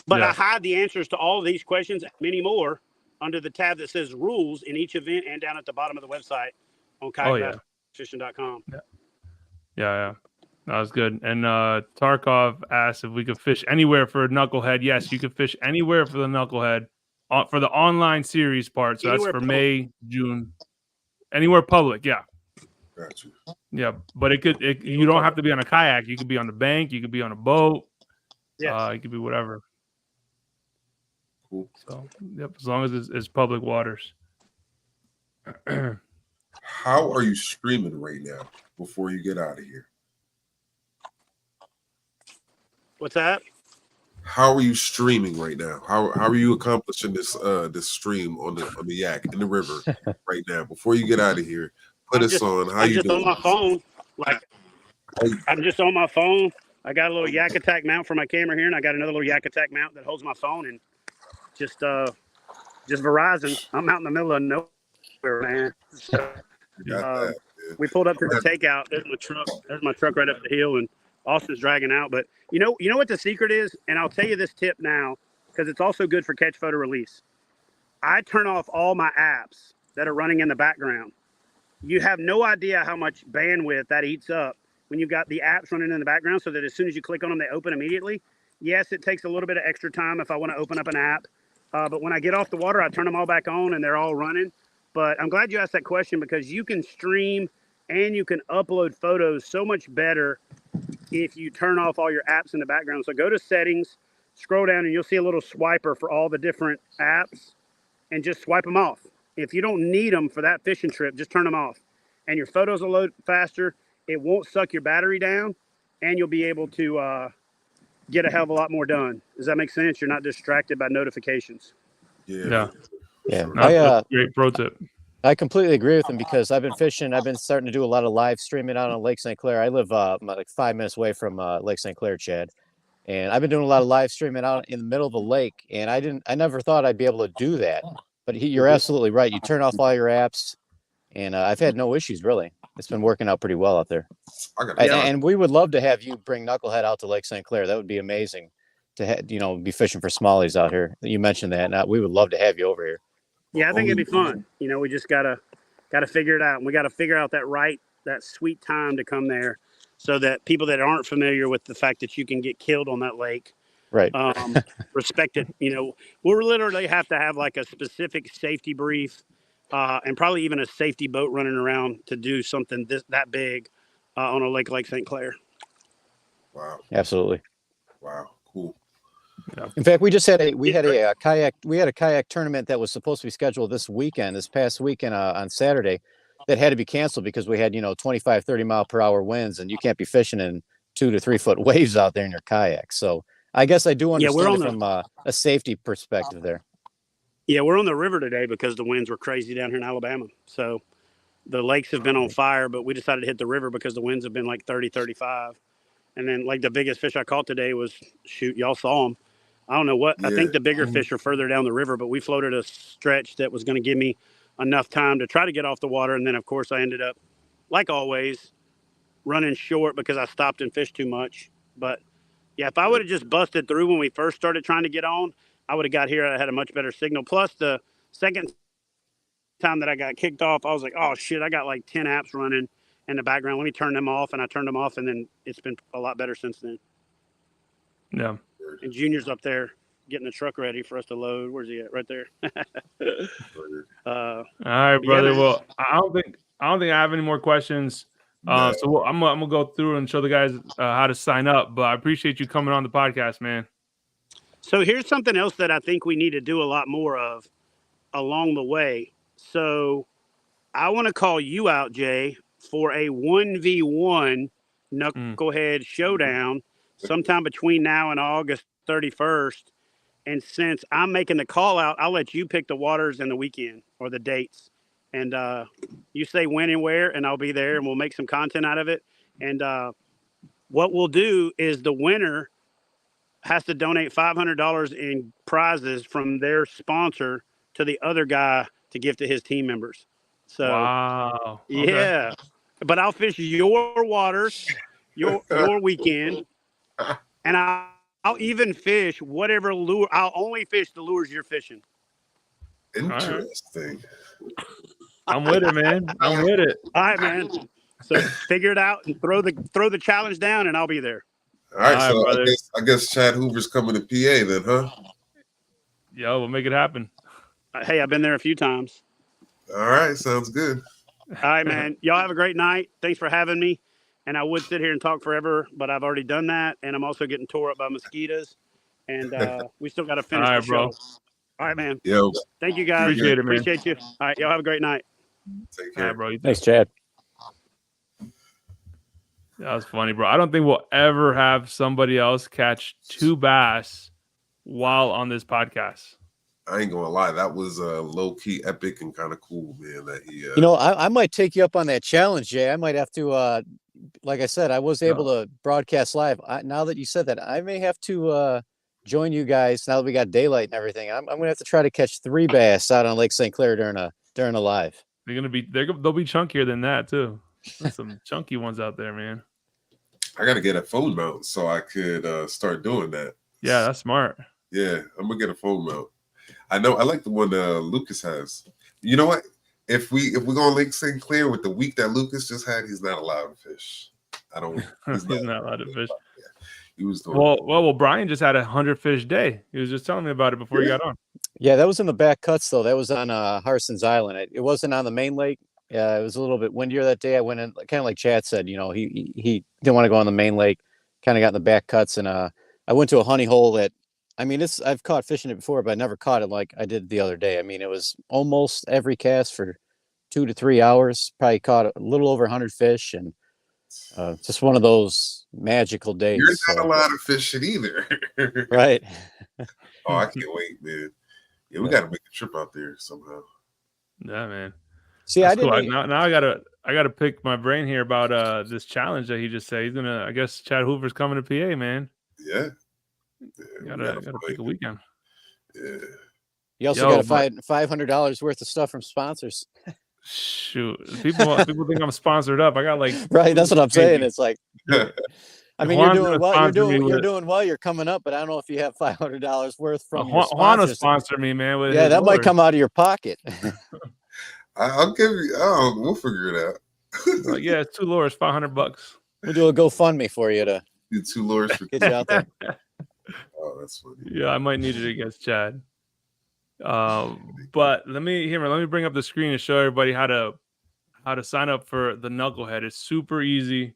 But I hide the answers to all of these questions, and many more, under the tab that says rules in each event and down at the bottom of the website on kayakfishing.com. Yeah. That was good. And Tarkov asked if we could fish anywhere for a knucklehead. Yes, you could fish anywhere for the knucklehead for the online series part. So anywhere that's for public. May, June. Anywhere public, yeah. Gotcha. Yeah, but you don't have to be on a kayak. You could be on the bank. You could be on a boat. Yeah, it could be whatever. Cool. So, yep, as long as it's public waters. How are you streaming right now before you get out of here? What's that? How are you streaming right now? How are you accomplishing this stream on the Yak in the river right now before you get out of here? Put us on. How you doing? I'm just on my phone. I'm just on my phone. I got a little Yak Attack mount for my camera here, and I got another little Yak Attack mount that holds my phone, and just Verizon. I'm out in the middle of nowhere, man. So, we pulled up to the takeout. There's my truck. There's my truck right up the hill, and Austin's dragging out. But you know what the secret is? And I'll tell you this tip now, because it's also good for catch, photo, release. I turn off all my apps that are running in the background. You have no idea how much bandwidth that eats up when you've got the apps running in the background, so that as soon as you click on them, they open immediately. Yes, it takes a little bit of extra time if I want to open up an app. But when I get off the water, I turn them all back on and they're all running. But I'm glad you asked that question, because you can stream and you can upload photos so much better if you turn off all your apps in the background. So go to settings, scroll down, and you'll see a little swiper for all the different apps, and just swipe them off. If you don't need them for that fishing trip, just turn them off. And your photos will load faster. It won't suck your battery down, and you'll be able to get a hell of a lot more done. Does that make sense? You're not distracted by notifications. Yeah. That's great pro tip. I completely agree with him, because I've been fishing. I've been starting to do a lot of live streaming out on Lake St. Clair. I live like 5 minutes away from Lake St. Clair, Chad. And I've been doing a lot of live streaming out in the middle of the lake. And I never thought I'd be able to do that. But you're absolutely right. You turn off all your apps, and I've had no issues, really. It's been working out pretty well out there. And we would love to have you bring Knucklehead out to Lake St. Clair. That would be amazing to be fishing for smallies out here. You mentioned that, and we would love to have you over here. Yeah, I think it'd be fun. We just gotta figure it out, and we gotta figure out that sweet time to come there, so that people that aren't familiar with the fact that you can get killed on that lake, right, respect it. We'll literally have to have like a specific safety brief, and probably even a safety boat running around to do something that big on a lake like St. Clair. Wow! Absolutely. Wow! Cool. Yeah. In fact, we had a kayak tournament that was supposed to be scheduled this past weekend on Saturday, that had to be canceled because we had 25, 30 mile per hour winds, and you can't be fishing in 2 to 3 foot waves out there in your kayak. So I guess I do understand from a safety perspective there. Yeah, we're on the river today because the winds were crazy down here in Alabama. So the lakes have been on fire, but we decided to hit the river because the winds have been like 30, 35. And then like the biggest fish I caught today was, y'all saw him. I don't know what. I Yeah. think the bigger fish are further down the river, but we floated a stretch that was going to give me enough time to try to get off the water. And then, of course, I ended up, like always, running short because I stopped and fished too much. But yeah, if I would have just busted through when we first started trying to get on, I would have got here. I had a much better signal. Plus, the second time that I got kicked off, I was like, oh shit, I got like 10 apps running in the background. Let me turn them off. And I turned them off, and then it's been a lot better since then. Yeah. And Junior's up there getting the truck ready for us to load. Where's he at? Right there. All right, brother. man. Well, I don't think I have any more questions. So I'm gonna go through and show the guys how to sign up. But I appreciate you coming on the podcast, man. So here's something else that I think we need to do a lot more of along the way. So I want to call you out, Jay, for a 1v1 Knucklehead showdown sometime between now and August 31st. And since I'm making the call out, I'll let you pick the waters and the weekend or the dates. And you say when and where, and I'll be there, and we'll make some content out of it. And what we'll do is the winner has to donate $500 in prizes from their sponsor to the other guy to give to his team members. So, wow. Okay. Yeah. But I'll fish your waters, your weekend, and I'll even fish whatever lure. I'll only fish the lures you're fishing. Interesting. I'm with it, man. I'm with it. All right, man. So figure it out and throw the challenge down, and I'll be there. All right, All right, so brother. I guess Chad Hoover's coming to PA then, huh? Yo, we'll make it happen. Hey, I've been there a few times. All right, sounds good. All right, man. Y'all have a great night. Thanks for having me. And I would sit here and talk forever, but I've already done that. And I'm also getting tore up by mosquitoes. And we still got to finish All right, the bro. show. All right, man. Yo, Thank you, guys. Appreciate it, man. Appreciate you. All right, y'all have a great night. take All care. right, bro. You Thanks, Chad. That was funny, bro. I don't think we'll ever have somebody else catch 2 bass while on this podcast. I ain't gonna lie, that was low key epic and kind of cool, man. That he, You know, I might take you up on that challenge, Jay. I might have to, like I said, I was able to broadcast live. Now that you said that, I may have to join you guys now that we got daylight and everything. I'm gonna have to try to catch 3 bass out on Lake St. Clair during a live. They'll be chunkier than that too. There's some chunky ones out there, man. I gotta get a phone mount so I could start doing that. Yeah, that's smart. Yeah, I'm gonna get a phone mount. I know I like the one Lucas has. You know what? If we go on Lake St. Clair with the week that Lucas just had, he's not allowed to fish. I don't. He's not allowed to fish. Yeah, he was doing. Well, Bryan just had a 100-fish day. He was just telling me about it before he got on. Yeah, that was in the back cuts though. That was on Harson's Island. It wasn't on the main lake. It was a little bit windier that day. I went in, kind of like Chad said. You know, he didn't want to go on the main lake. Kind of got in the back cuts, and I went to a honey hole that. I mean, I've caught fishing it before, but I never caught it like I did the other day. I mean, it was almost every cast for 2 to 3 hours. Probably caught a little over 100 fish, and just one of those magical days. You're not allowed to fish it either. Right. Oh, I can't wait, man. Yeah, we got to make a trip out there somehow. Yeah, man. See, That's I didn't. cool. Now I gotta pick my brain here about this challenge that he just said. He's gonna. I guess Chad Hoover's coming to PA, man. Yeah. Gotta pick a weekend. Yeah. You also got to find $500 worth of stuff from sponsors. Shoot, people think I'm sponsored up. I got like Right. That's what I'm saying. It's like, I mean, Juan's you're doing gonna well. sponsor me You're with- doing well. You're coming up, but I don't know if you have $500 worth from your Juan will sponsors. sponsor me, man. With Yeah, his that might lures. come out of your pocket. I'll give you. Oh, we'll figure it out. Like, yeah, it's 2 lures, $500. We'll do a GoFundMe for you to Do 2 lures for. get you out there. Oh, that's funny. Yeah, I might need it against Chad. But let me bring up the screen and show everybody how to sign up for the Knucklehead. It's super easy.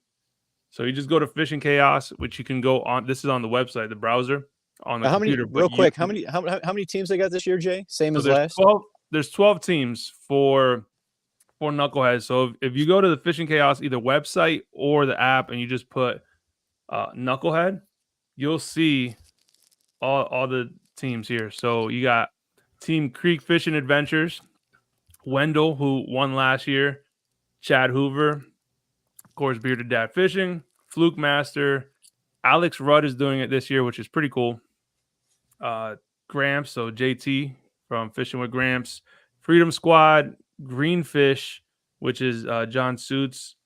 So you just go to Fishing Chaos, which you can go on. This is on the website, the browser, on the How many? computer. Real quick, how many teams they got this year, Jay? Same as there's last. 12. There's 12 teams for Knucklehead. So if you go to the Fishing Chaos either website or the app, and you just put Knucklehead, you'll see all the teams here. So you got Team Creek Fishing Adventures, Wendell, who won last year, Chad Hoover, of course, Bearded Dad Fishing, Fluke Master, Alex Rudd is doing it this year, which is pretty cool. Gramps, so JT from Fishing with Gramps, Freedom Squad, Greenfish, which is John Suits,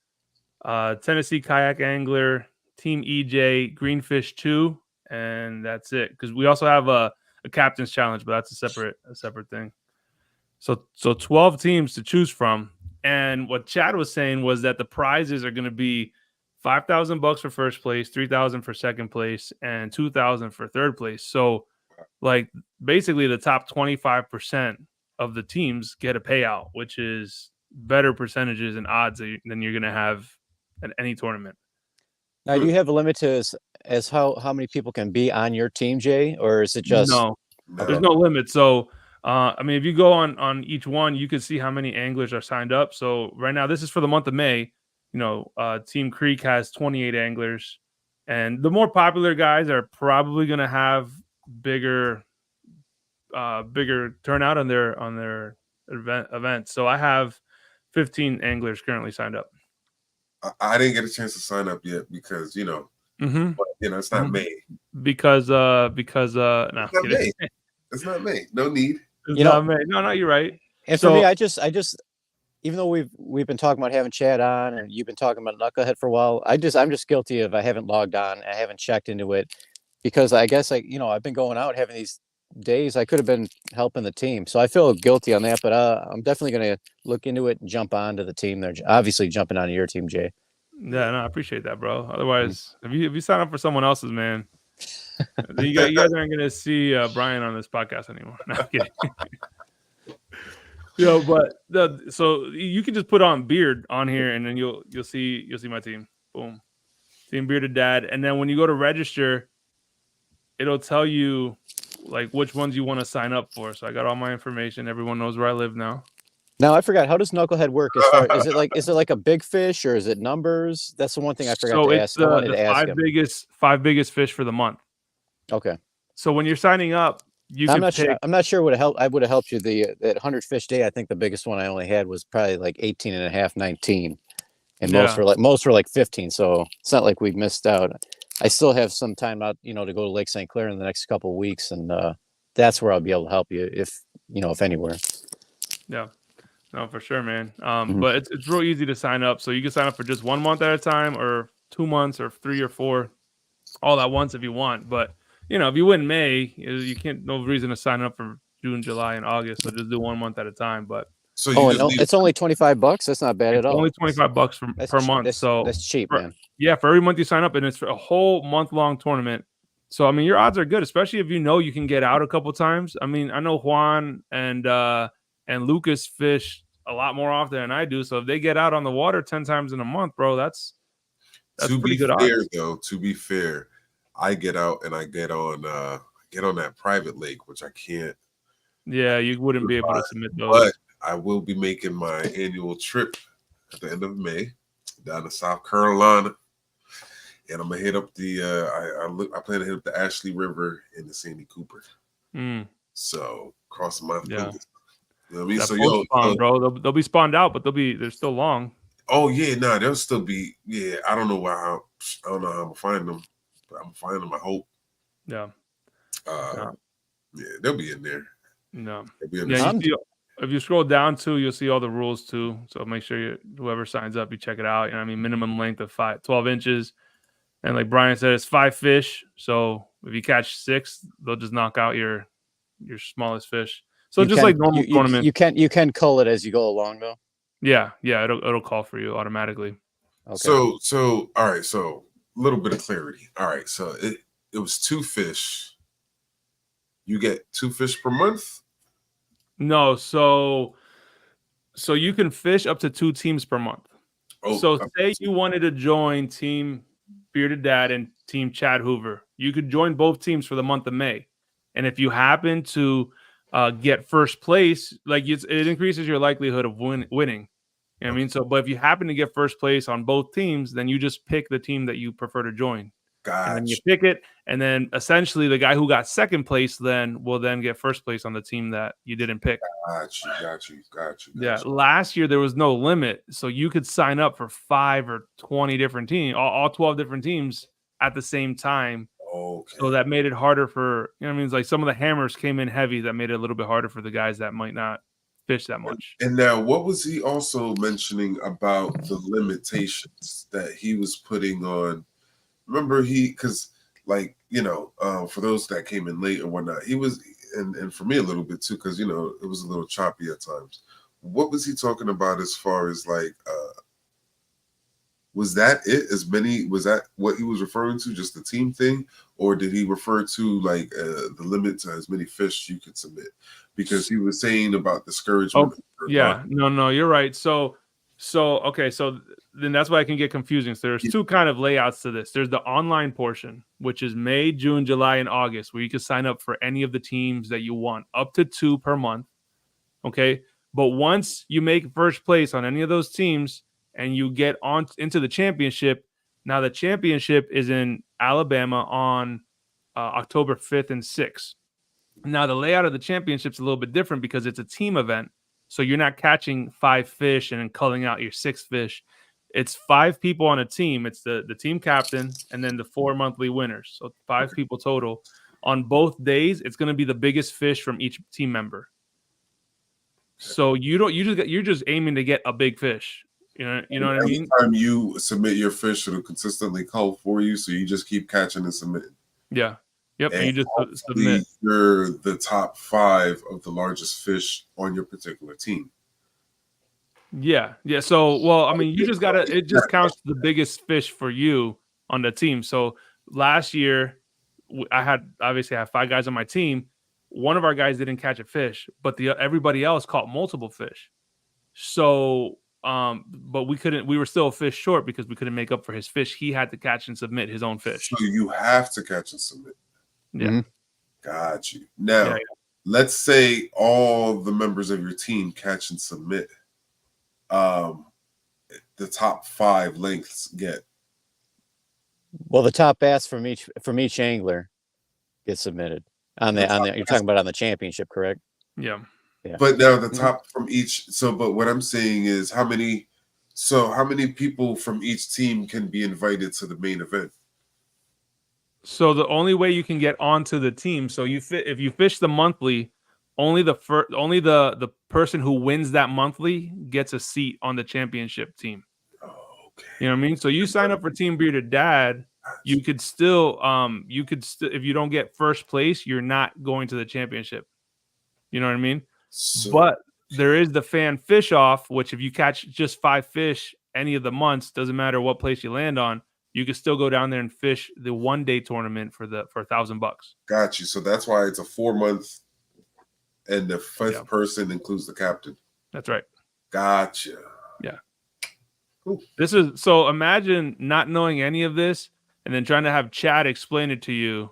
Tennessee Kayak Angler, Team EJ, Greenfish 2, and that's it. Because we also have a captain's challenge, but that's a separate thing. So 12 teams to choose from. And what Chad was saying was that the prizes are going to be $5,000 for first place, $3,000 for second place, and $2,000 for third place. So, like, basically the top 25% of the teams get a payout, which is better percentages and odds than you're going to have at any tournament. Now, do you have a limit to as how many people can be on your team, Jay, or is it just no? There's no limit. So, I mean, if you go on each one, you can see how many anglers are signed up. So right now, this is for the month of May. You know, Team Creek has 28 anglers, and the more popular guys are probably going to have bigger turnout on their event. So I have 15 anglers currently signed up. I didn't get a chance to sign up yet because but, it's not May. Because no, it's not May. It's not May. No need. It's not May. No, you're right. And for me, I just even though we've been talking about having Chad on and you've been talking about Knucklehead for a while, I'm just guilty of I haven't logged on, I haven't checked into it because I guess I've been going out having these days. I could have been helping the team, so I feel guilty on that. But I'm definitely going to look into it and jump onto the team. They're obviously jumping onto your team, Jay. Yeah, no, I appreciate that, bro. Otherwise, if you sign up for someone else's, man, you guys aren't going to see Bryan on this podcast anymore. No, I'm kidding. But so you can just put on Beard on here, and then you'll see my team. Boom, Team Bearded Dad. And then when you go to register, it'll tell you like which ones you want to sign up for. So I got all my information. Everyone knows where I live now. Now I forgot, how does Knucklehead work? As far is it like a big fish or is it numbers? That's the one thing I forgot to ask. I wanted to ask him. Five biggest fish for the month. Okay. So when you're signing up, I'm not sure it would have helped. I would have helped you that 100 fish day. I think the biggest one I only had was probably like 18 and a half, 19, and most were like 15. So it's not like we missed out. I still have some time out, to go to Lake St. Clair in the next couple of weeks, and that's where I'll be able to help you if anywhere. Yeah. No, for sure, man. But it's real easy to sign up. So you can sign up for just 1 month at a time, or 2 months, or 3 or 4, all at once if you want. But if you win May, you can't. No reason to sign up for June, July, and August. So just do 1 month at a time. But so it's only $25. That's not bad at all. Only $25 per month. So that's cheap, man. Yeah, for every month you sign up, and it's for a whole month-long tournament. So I mean, your odds are good, especially if you can get out a couple times. I mean, I know Juan and Lucas fish a lot more often than I do. So if they get out on the water 10 times in a month, bro, that's pretty good odds. To be fair, I get out and I get on that private lake, which I can't. Yeah, you wouldn't be able to submit those. But I will be making my annual trip at the end of May down to South Carolina, and I'm gonna hit up I plan to hit up the Ashley River and the Sandy Cooper. So crossing my fingers. You know what I mean? So spawn, bro, they'll be spawned out, but they're still long. Oh yeah, they'll still be. Yeah, I don't know how I'm gonna find them, but I'm gonna find them. I hope. Yeah. Yeah, they'll be in there. No. Yeah, if you scroll down too, you'll see all the rules too. So make sure whoever signs up, you check it out. Minimum length of 12 inches, and like Bryan said, it's 5 fish. So if you catch 6, they'll just knock out your smallest fish. So like normal tournament, you can cull it as you go along though. Yeah, it'll call for you automatically. Okay. So all right, so a little bit of clarity. All right, so it was 2 fish. You get 2 fish per month? No, so you can fish up to 2 teams per month. Oh, so say you wanted to join Team Bearded Dad and Team Chad Hoover, you could join both teams for the month of May, and if you happen to get first place, like it increases your likelihood of winning. You know what I mean? So, but if you happen to get first place on both teams, then you just pick the team that you prefer to join. Gotcha. And then you pick it, and then essentially the guy who got second place will get first place on the team that you didn't pick. Got you. Yeah, last year there was no limit, so you could sign up for 5 or 20 different teams, all 12 different teams at the same time. Okay. So that made it harder for, you know what I mean? It's like some of the hammers came in heavy that made it a little bit harder for the guys that might not fish that much. And now, what was he also mentioning about the limitations that he was putting on? Remember, because like, for those that came in late or whatnot, he was, and for me a little bit too, because it was a little choppy at times. What was he talking about as far as like, was that it? Was that what he was referring to, just the team thing, or did he refer to like the limit to as many fish you could submit? Because he was saying about discouragement. Oh, yeah, no, you're right. So okay, so then that's why I can get confusing. So there's two kind of layouts to this. There's the online portion, which is May, June, July, and August, where you can sign up for any of the teams that you want, up to 2 per month. Okay, but once you make first place on any of those teams and you get on into the championship, now the championship is in Alabama on October 5th and 6th. Now, the layout of the championship is a little bit different because it's a team event. So you're not catching 5 fish and then culling out your 6th fish. It's 5 people on a team. It's the team captain and then the 4 monthly winners. So 5 people total. On both days, it's going to be the biggest fish from each team member. So you're just aiming to get a big fish. You know what I mean? Every time you submit your fish, it'll consistently cull for you. So you just keep catching and submitting. Yeah. Yep, and you just submit. You're the top 5 of the largest fish on your particular team. Yeah. So, well, I mean, you just gotta. It just counts the biggest fish for you on the team. So last year, I had 5 guys on my team. One of our guys didn't catch a fish, but everybody else caught multiple fish. So, but we couldn't. We were still a fish short because we couldn't make up for his fish. He had to catch and submit his own fish. So you have to catch and submit. Yeah. Mm-hmm. Got you. Now, let's say all the members of your team catch and submit. The top 5 lengths get. Well, the top bass from each angler gets submitted on the you're talking about on the championship, correct? Yeah. But now the top from each. So, but what I'm saying is how many people from each team can be invited to the main event? So the only way you can get onto the team, so if you fish the monthly, only the person who wins that monthly gets a seat on the championship team. Okay. You know what I mean? So you sign up for Team Bearded Dad, you could still if you don't get first place, you're not going to the championship. You know what I mean? But there is the fan fish off, which if you catch just 5 fish any of the months, doesn't matter what place you land on, you can still go down there and fish the 1-day tournament for $1,000. Got you. So that's why it's a 4-month, and the 5th person includes the captain. That's right. Gotcha. Yeah. Cool. This is so. Imagine not knowing any of this and then trying to have Chad explain it to you.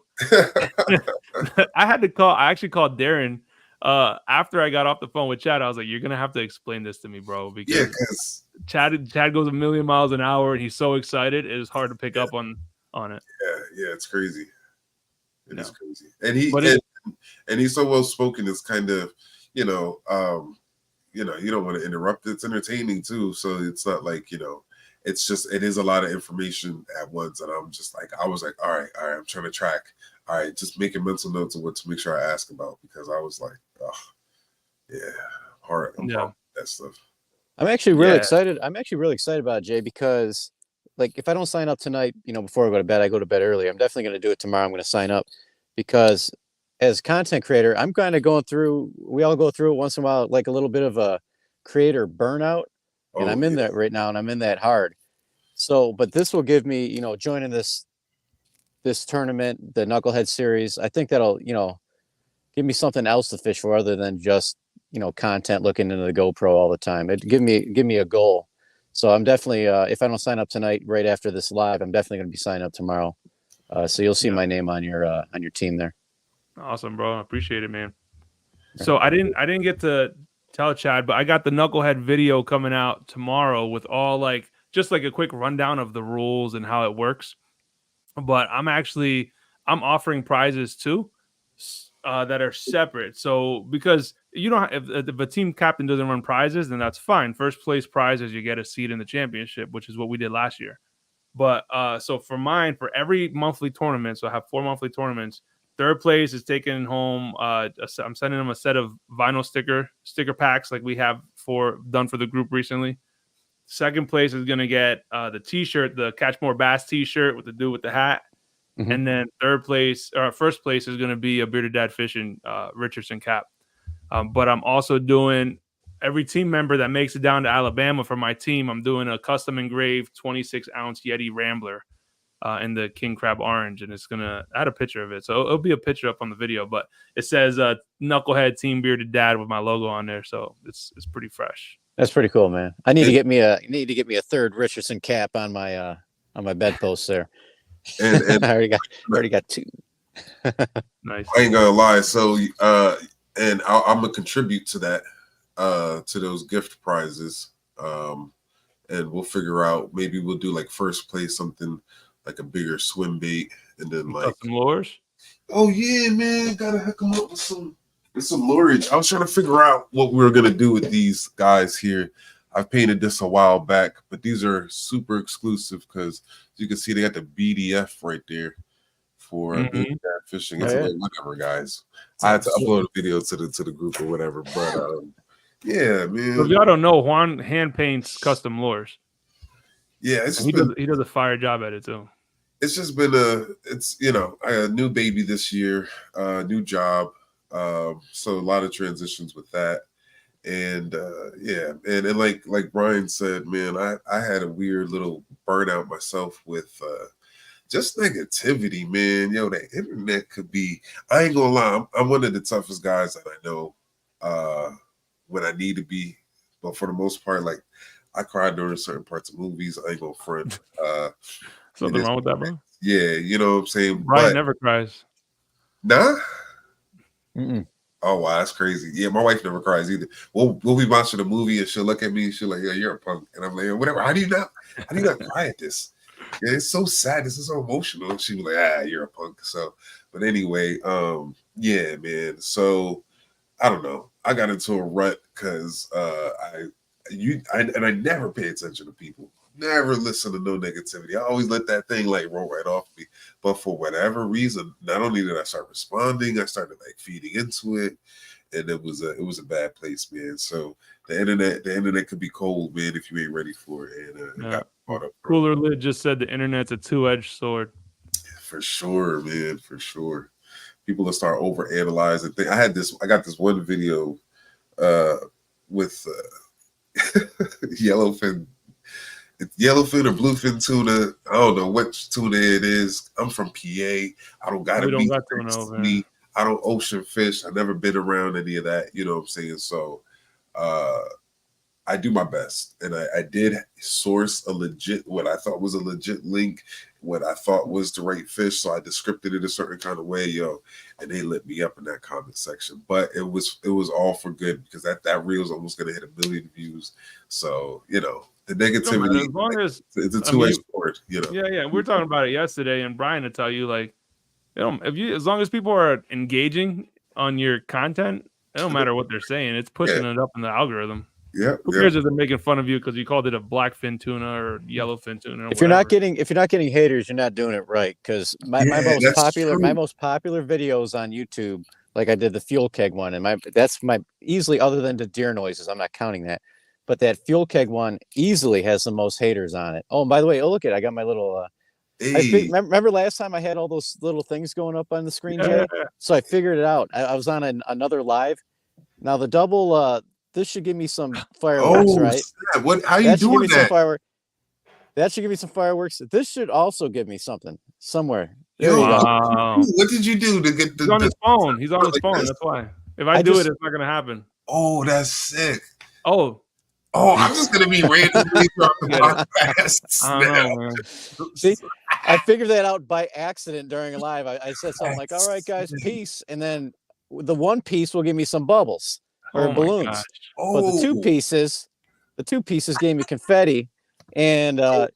I actually called Darren after I got off the phone with Chad. I was like, "You're gonna have to explain this to me, bro." Because Chad goes a million miles an hour and he's so excited. It is hard to pick up on it. Yeah, it's crazy. It is crazy. And he's so well spoken. It's kind of, you don't want to interrupt. It's entertaining too. So it's not like, it's just, it is a lot of information at once. And I'm just like, I was like, all right, I'm trying to track. All right, just making mental notes of what to make sure I ask about, because I was like, hard that stuff. I'm actually really excited. I'm actually really excited about it, Jay, because like if I don't sign up tonight, before I go to bed, I go to bed early. I'm definitely going to do it tomorrow. I'm going to sign up because as content creator, I'm kind of going through, we all go through it once in a while, like a little bit of a creator burnout. And I'm in that right now, and I'm in that hard. So, but this will give me, joining this tournament, the Knucklehead series, I think that'll, give me something else to fish for other than just, content looking into the GoPro all the time. It give me a goal. So I'm definitely, if I don't sign up tonight, right after this live, I'm definitely going to be signing up tomorrow. So you'll see my name on your team there. Awesome, bro. I appreciate it, man. So I didn't get to tell Chad, but I got the Knucklehead video coming out tomorrow with all just a quick rundown of the rules and how it works. But I'm offering prizes too that are separate. So because if a team captain doesn't run prizes, then that's fine. First place prize is you get a seat in the championship, which is what we did last year. But so for mine, for every monthly tournament, so I have 4 monthly tournaments. Third place is taking home. I'm sending them a set of vinyl sticker packs like we have done for the group recently. Second place is gonna get the T-shirt, the Catch More Bass T-shirt with the dude with the hat. Mhm. And then first place is gonna be a Bearded Dad Fishing Richardson cap. But I'm also doing every team member that makes it down to Alabama for my team. I'm doing a custom engraved 26-ounce Yeti Rambler in the King Crab Orange, and I had a picture of it, so it'll be a picture up on the video. But it says Knucklehead Team Bearded Dad with my logo on there, so it's pretty fresh. That's pretty cool, man. I need to get me a third Richardson cap on my bedpost there. And I already got 2. Nice. I ain't gonna lie. So, and I'm gonna contribute to that, to those gift prizes. And we'll figure out, maybe we'll do like first place something like a bigger swim bait, and then like some lures. Oh yeah, man, gotta hook them up with some lureage. I was trying to figure out what we were gonna do with these guys here. I painted this a while back, but these are super exclusive because you can see they got the BDF right there for Bearded Dad Fishing. It's like, whatever, guys. I had to upload a video to the group or whatever, but yeah, man. So if y'all don't know, Juan hand paints custom lures. Yeah, he does a fire job at it too. It's just been a new baby this year, new job, so a lot of transitions with that, and yeah, and like Bryan said, man, I had a weird little burnout myself with just negativity, man. Yo, the internet could be, I ain't gonna lie, I'm one of the toughest guys that I know when I need to be, but for the most part, like, I cried during certain parts of movies. I ain't gonna front. Something wrong with that, bro? Yeah, you know what I'm saying? Bryan never cries. Nah? Mm-mm. Oh, wow, that's crazy. Yeah, my wife never cries either. We'll be watching a movie and she'll look at me and she'll like, yeah, you're a punk. And I'm like, whatever. How do you not cry at this? Yeah, it's so sad. This is so emotional. And she was like, you're a punk. So, but anyway, yeah, man. So I don't know. I got into a rut because I never pay attention to people. Never listen to no negativity. I always let that thing like roll right off me. But for whatever reason, not only did I start responding, I started like feeding into it, and it was a bad place, man. So the internet could be cold, man, if you ain't ready for it. And got caught up. Cooler Lid just said the internet's a 2-edged sword. For sure, man. For sure. People will start overanalyzing things. I got this one video with yellowfin or bluefin tuna. I don't know which tuna it is. I'm from PA. I don't gotta be me. I don't ocean fish. I've never been around any of that. You know what I'm saying? So I do my best. And I did source what I thought was a legit link, what I thought was the right fish. So I descripted it a certain kind of way, and they lit me up in that comment section. But it was all for good, because that reel is almost gonna hit 1 million views. So, the negativity, as long as it's a 2-edged sword, Yeah. We were talking about it yesterday, and Bryan will tell you, like, as long as people are engaging on your content, it don't matter what they're saying. It's pushing it up in the algorithm. Yeah. Who cares if they're making fun of you because you called it a blackfin tuna or yellowfin tuna? If you're not getting haters, you're not doing it right. Because my most popular videos on YouTube, like I did the fuel keg one, and that's my easily, other than the deer noises, I'm not counting that, but that fuel keg one easily has the most haters on it. Oh, and by the way, look I got my little. Remember last time I had all those little things going up on the screen, Jay? So I figured it out. I was on another live. Now the double. This should give me some fireworks, right? What? How you doing that? That should give me some fireworks. This should also give me something somewhere. There you go. What did you do to get the? He's on his phone. He's on his phone. That's why. If I do it, it's not gonna happen. Oh, that's sick. Oh, I'm just gonna be randomly dropping podcasts now. See, I figured that out by accident during a live. I said something like, "All right, guys, peace," and then the one piece will give me some bubbles. Or balloons, but the two pieces gave me confetti, and it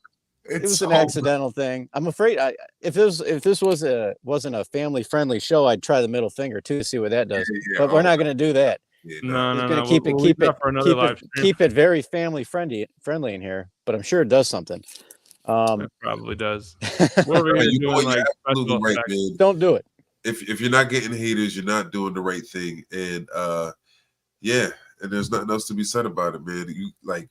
was an accidental thing. I'm afraid if this wasn't a family friendly show, I'd try the middle finger too to see what that does. But we're not going to do that. No. Going to keep it very family friendly in here. But I'm sure it does something. It probably does. We're You know doing what? You're like absolutely special right, effects. man. Don't do it. If you're not getting haters, you're not doing the right thing. And yeah, and there's nothing else to be said about it, man. You like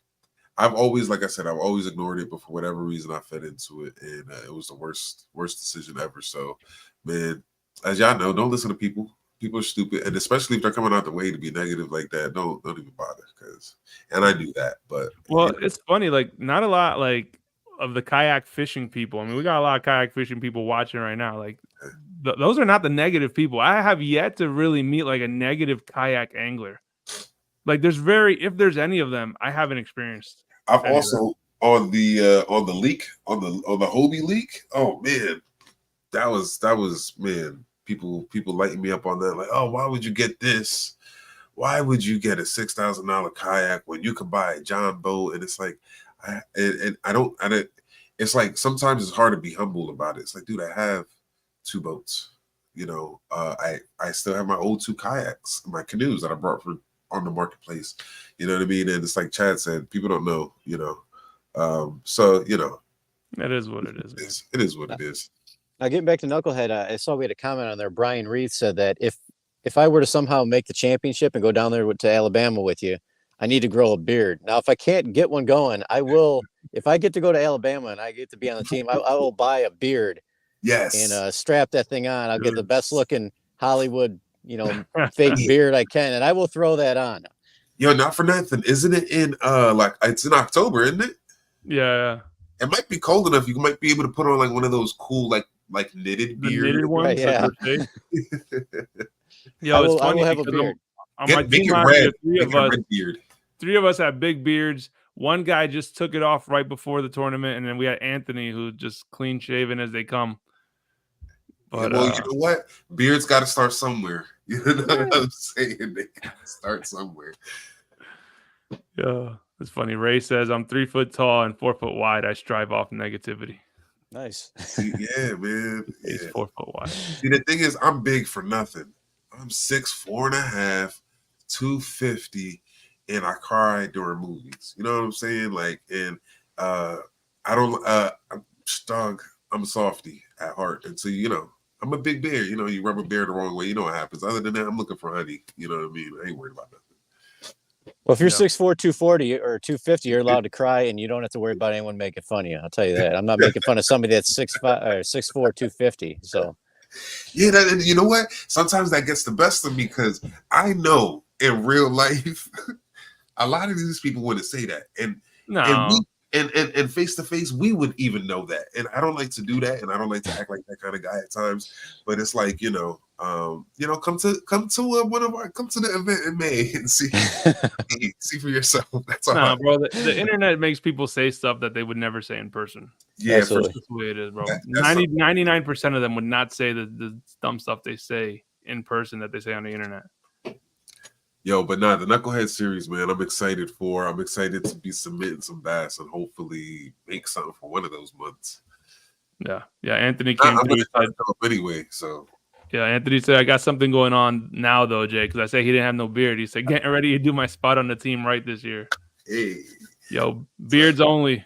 I've always, like I said, I've always ignored it, but for whatever reason, I fed into it, and it was the worst decision ever. So, man, as y'all know, don't listen to people. People are stupid, and especially if they're coming out the way to be negative like that, don't even bother. And I do that, but Well, it's funny, like not a lot like of the kayak fishing people. I mean, we got a lot of kayak fishing people watching right now. Like those are not the negative people. I have yet to really meet like a negative kayak angler. Like if there's any of them, I haven't experienced. I've also on the leak on the Hobie leak. Oh man, that was man. People lighting me up on that. Like, oh, why would you get this? Why would you get a $6,000 kayak when you could buy a John boat? And it's like, I don't. It's like sometimes it's hard to be humble about it. It's like, dude, I have 2 boats. You know, I still have my old 2 kayaks, my canoes that I brought on the marketplace. You know what I mean? And it's like Chad said, people don't know. You know, so you know, it is what it is. It is what it is. Now, getting back to Knucklehead, I saw we had a comment on there. Brian Reed said that if I were to somehow make the championship and go down there to Alabama with you, I need to grow a beard. Now, if I can't get one going, I will. If I get to go to Alabama and I get to be on the team, I will buy a beard. Yes. And strap that thing on. I'll get the best looking Hollywood, fake beard I can, and I will throw that on. Yo, not for nothing. Isn't it in like it's in October, isn't it? Yeah. It might be cold enough. You might be able to put on like one of those cool like knitted beard. Knitted ones. Right, yeah. Yo, it's funny. I will have a beard. On my make team it last red. year, Make it a red beard. 3 of us have big beards. One guy just took it off right before the tournament, and then we had Anthony, who just clean shaven as they come. But, well, you know what? Beards got to start somewhere. You know what I'm saying? They got to start somewhere. Yeah, it's funny. Ray says, I'm 3 foot tall and 4 foot wide. I strive off negativity. Nice. Yeah, man. He's 4 foot wide. See, the thing is, I'm big for nothing. I'm 6'4.5", 250, and I cry during movies. You know what I'm saying? Like, and I don't. I'm stung. I'm a softie at heart, and so I'm a big bear. You rub a bear the wrong way, you know what happens. Other than that, I'm looking for honey. You know what I mean? I ain't worried about nothing. Well, if you're 6'4", 240 or 250, you're allowed to cry, and you don't have to worry about anyone making fun of you. I'll tell you that. I'm not making fun of somebody that's 6'5" or 6'4", 250. So, yeah, and you know what? Sometimes that gets the best of me because I know in real life, a lot of these people wouldn't say that, and face to face, we would even know that. And I don't like to do that, and I don't like to act like that kind of guy at times. But it's like come to the event in May and see for yourself. That's all. Nah, bro. The internet makes people say stuff that they would never say in person. Yeah, that's the way it is, bro. 99% of them would not say the dumb stuff they say in person that they say on the internet. Yo, but the Knucklehead series, man, I'm excited to be submitting some bass and hopefully make something for one of those months. Yeah. Anthony came through anyway, so. Yeah, Anthony said, I got something going on now, though, Jay, because I said he didn't have no beard. He said, getting ready to do my spot on the team right this year. Hey. Yo, beards only.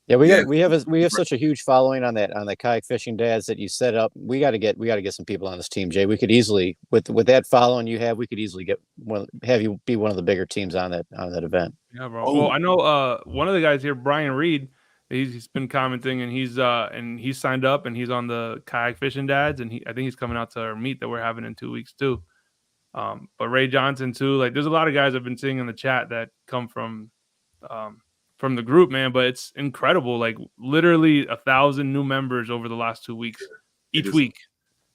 Yeah, we have such a huge following on the kayak fishing dads that you set up. We got to get some people on this team, Jay. We could easily with that following you have, we could easily have you be one of the bigger teams on that event. Yeah, bro. Oh. Well, I know one of the guys here, Brian Reed, he's been commenting, and he's signed up, and he's on the kayak fishing dads, and I think he's coming out to our meet that we're having in 2 weeks too. But Ray Johnson too. Like, there's a lot of guys I've been seeing in the chat that come from the group, man. But it's incredible. Like, literally 1,000 new members over the last 2 weeks, each week.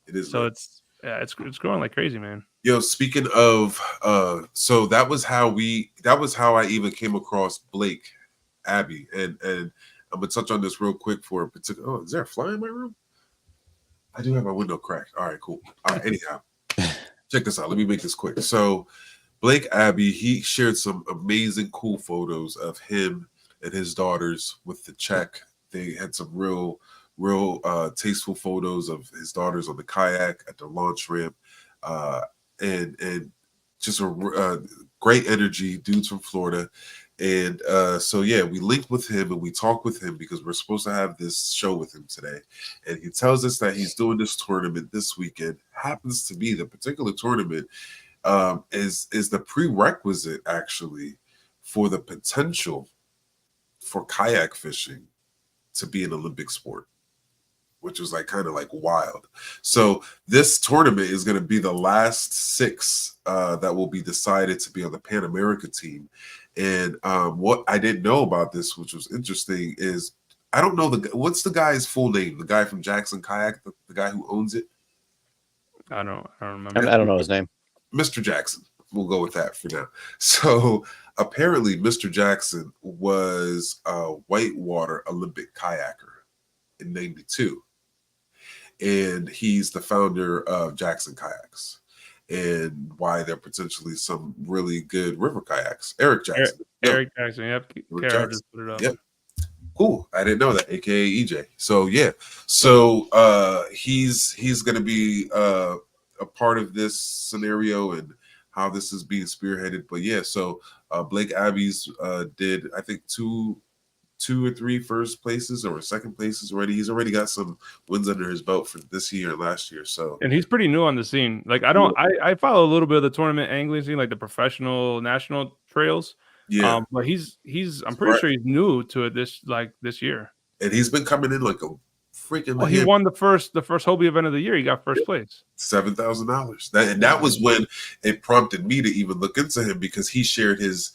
It is. So it's growing like crazy, man. Yo, speaking of, so that was how I even came across Blake Abbey, and I'm gonna touch on this real quick for a particular. Oh, is there a fly in my room? I do have my window cracked. All right, cool. All right, anyhow, check this out. Let me make this quick. So, Blake Abbey, he shared some amazing, cool photos of him and his daughters with the check. They had some real tasteful photos of his daughters on the kayak at the launch ramp, and just a great energy. Dudes from Florida. And so yeah, we linked with him and we talked with him because we're supposed to have this show with him today. And he tells us that he's doing this tournament this weekend. Happens to be the particular tournament is the prerequisite actually for the potential for kayak fishing to be an Olympic sport, which was like kind of like wild. So this tournament is going to be the last 6 that will be decided to be on the Pan America team. And what I didn't know about this, which was interesting, is I don't know what's the guy's full name. The guy from Jackson Kayak, the guy who owns it. I don't remember. I don't know his name. Mr. Jackson. We'll go with that for now. So apparently, Mr. Jackson was a whitewater Olympic kayaker in '92. And he's the founder of Jackson Kayaks, and why they're potentially some really good river kayaks. Eric Jackson. Eric Jackson. Yep. Eric Carol Jackson. just put it up. Yep. Cool. I didn't know that, aka EJ. So yeah. So he's gonna be a part of this scenario and how this is being spearheaded. But yeah, so Blake Abbeys did I think two or three first places or second places already. He's already got some wins under his belt for this year and last year. So And he's pretty new on the scene. Like I follow a little bit of the tournament angling scene, like the professional national trails. yeah. But I'm pretty sure he's new to it this year. And he's been coming in like a freaking. Well, he won the first Hobie event of the year. He got first place. $7,000. That was when it prompted me to even look into him, because he shared his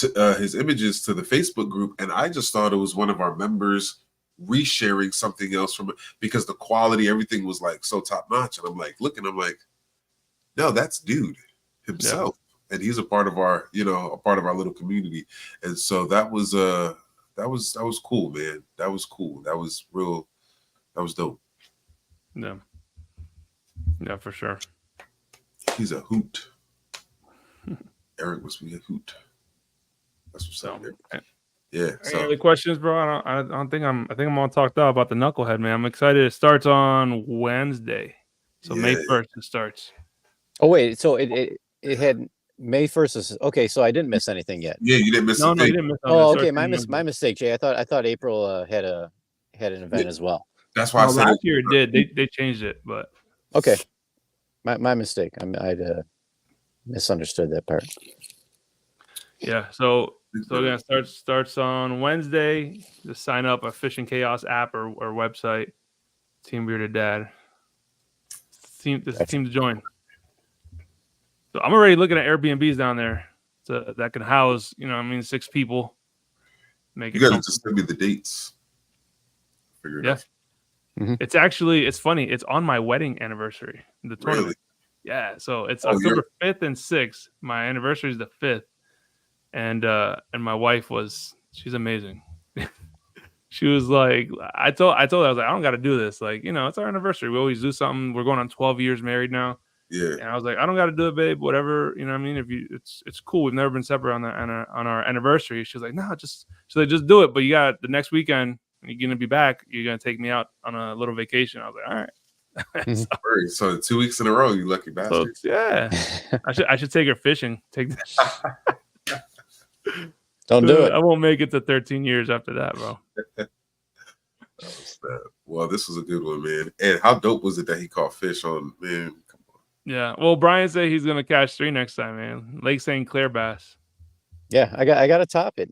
images to the Facebook group, and I just thought it was one of our members resharing something else from it, because the quality, everything was like so top notch. And I'm like looking, I'm like, no, that's dude himself. Yeah. And he's a part of our, a part of our little community. And so that was cool, man. That was cool. That was real. That was dope. Yeah. Yeah, for sure. He's a hoot. Eric must be a hoot. That's what's up there. Yeah. Any other questions, bro? I think I'm all talked out about the Knucklehead, man. I'm excited. It starts on Wednesday. So May 1st it starts. Oh wait, so it had May 1st. Okay, so I didn't miss anything yet. Yeah, you didn't miss. No, you didn't miss. Oh, okay, my mistake, Jay. I thought April had an event as well. That's why I said last year it did. They changed it, but okay, my mistake. I'd misunderstood that part. Yeah. So again, starts on Wednesday. Just sign up at Fishing Chaos app or website. Team Bearded Dad. Team to join. So I'm already looking at Airbnbs down there that can house, 6 people. You gotta just send me the dates. Figure it out. Mm-hmm. It's funny. It's on my wedding anniversary. The tournament. Really? Yeah. So it's October 5th and 6th. My anniversary is the 5th. And my wife she's amazing. She was like, I told her, I was like, I don't got to do this. Like, it's our anniversary. We always do something. We're going on 12 years married now. Yeah. And I was like, I don't got to do it, babe. Whatever. You know what I mean? It's cool. We've never been separate on our anniversary. She was like, no, just do it. But you got the next weekend. You're going to be back. You're going to take me out on a little vacation. I was like, all right. So 2 weeks in a row, you lucky bastard. So, yeah. I should take her fishing. Don't do it. I won't make it to 13 years after that, bro. Well, this was a good one, man. And how dope was it that he caught fish on, man? Come on. Yeah. Well, Bryan said he's gonna catch 3 next time, man. Lake St. Clair bass. Yeah, I got to top it.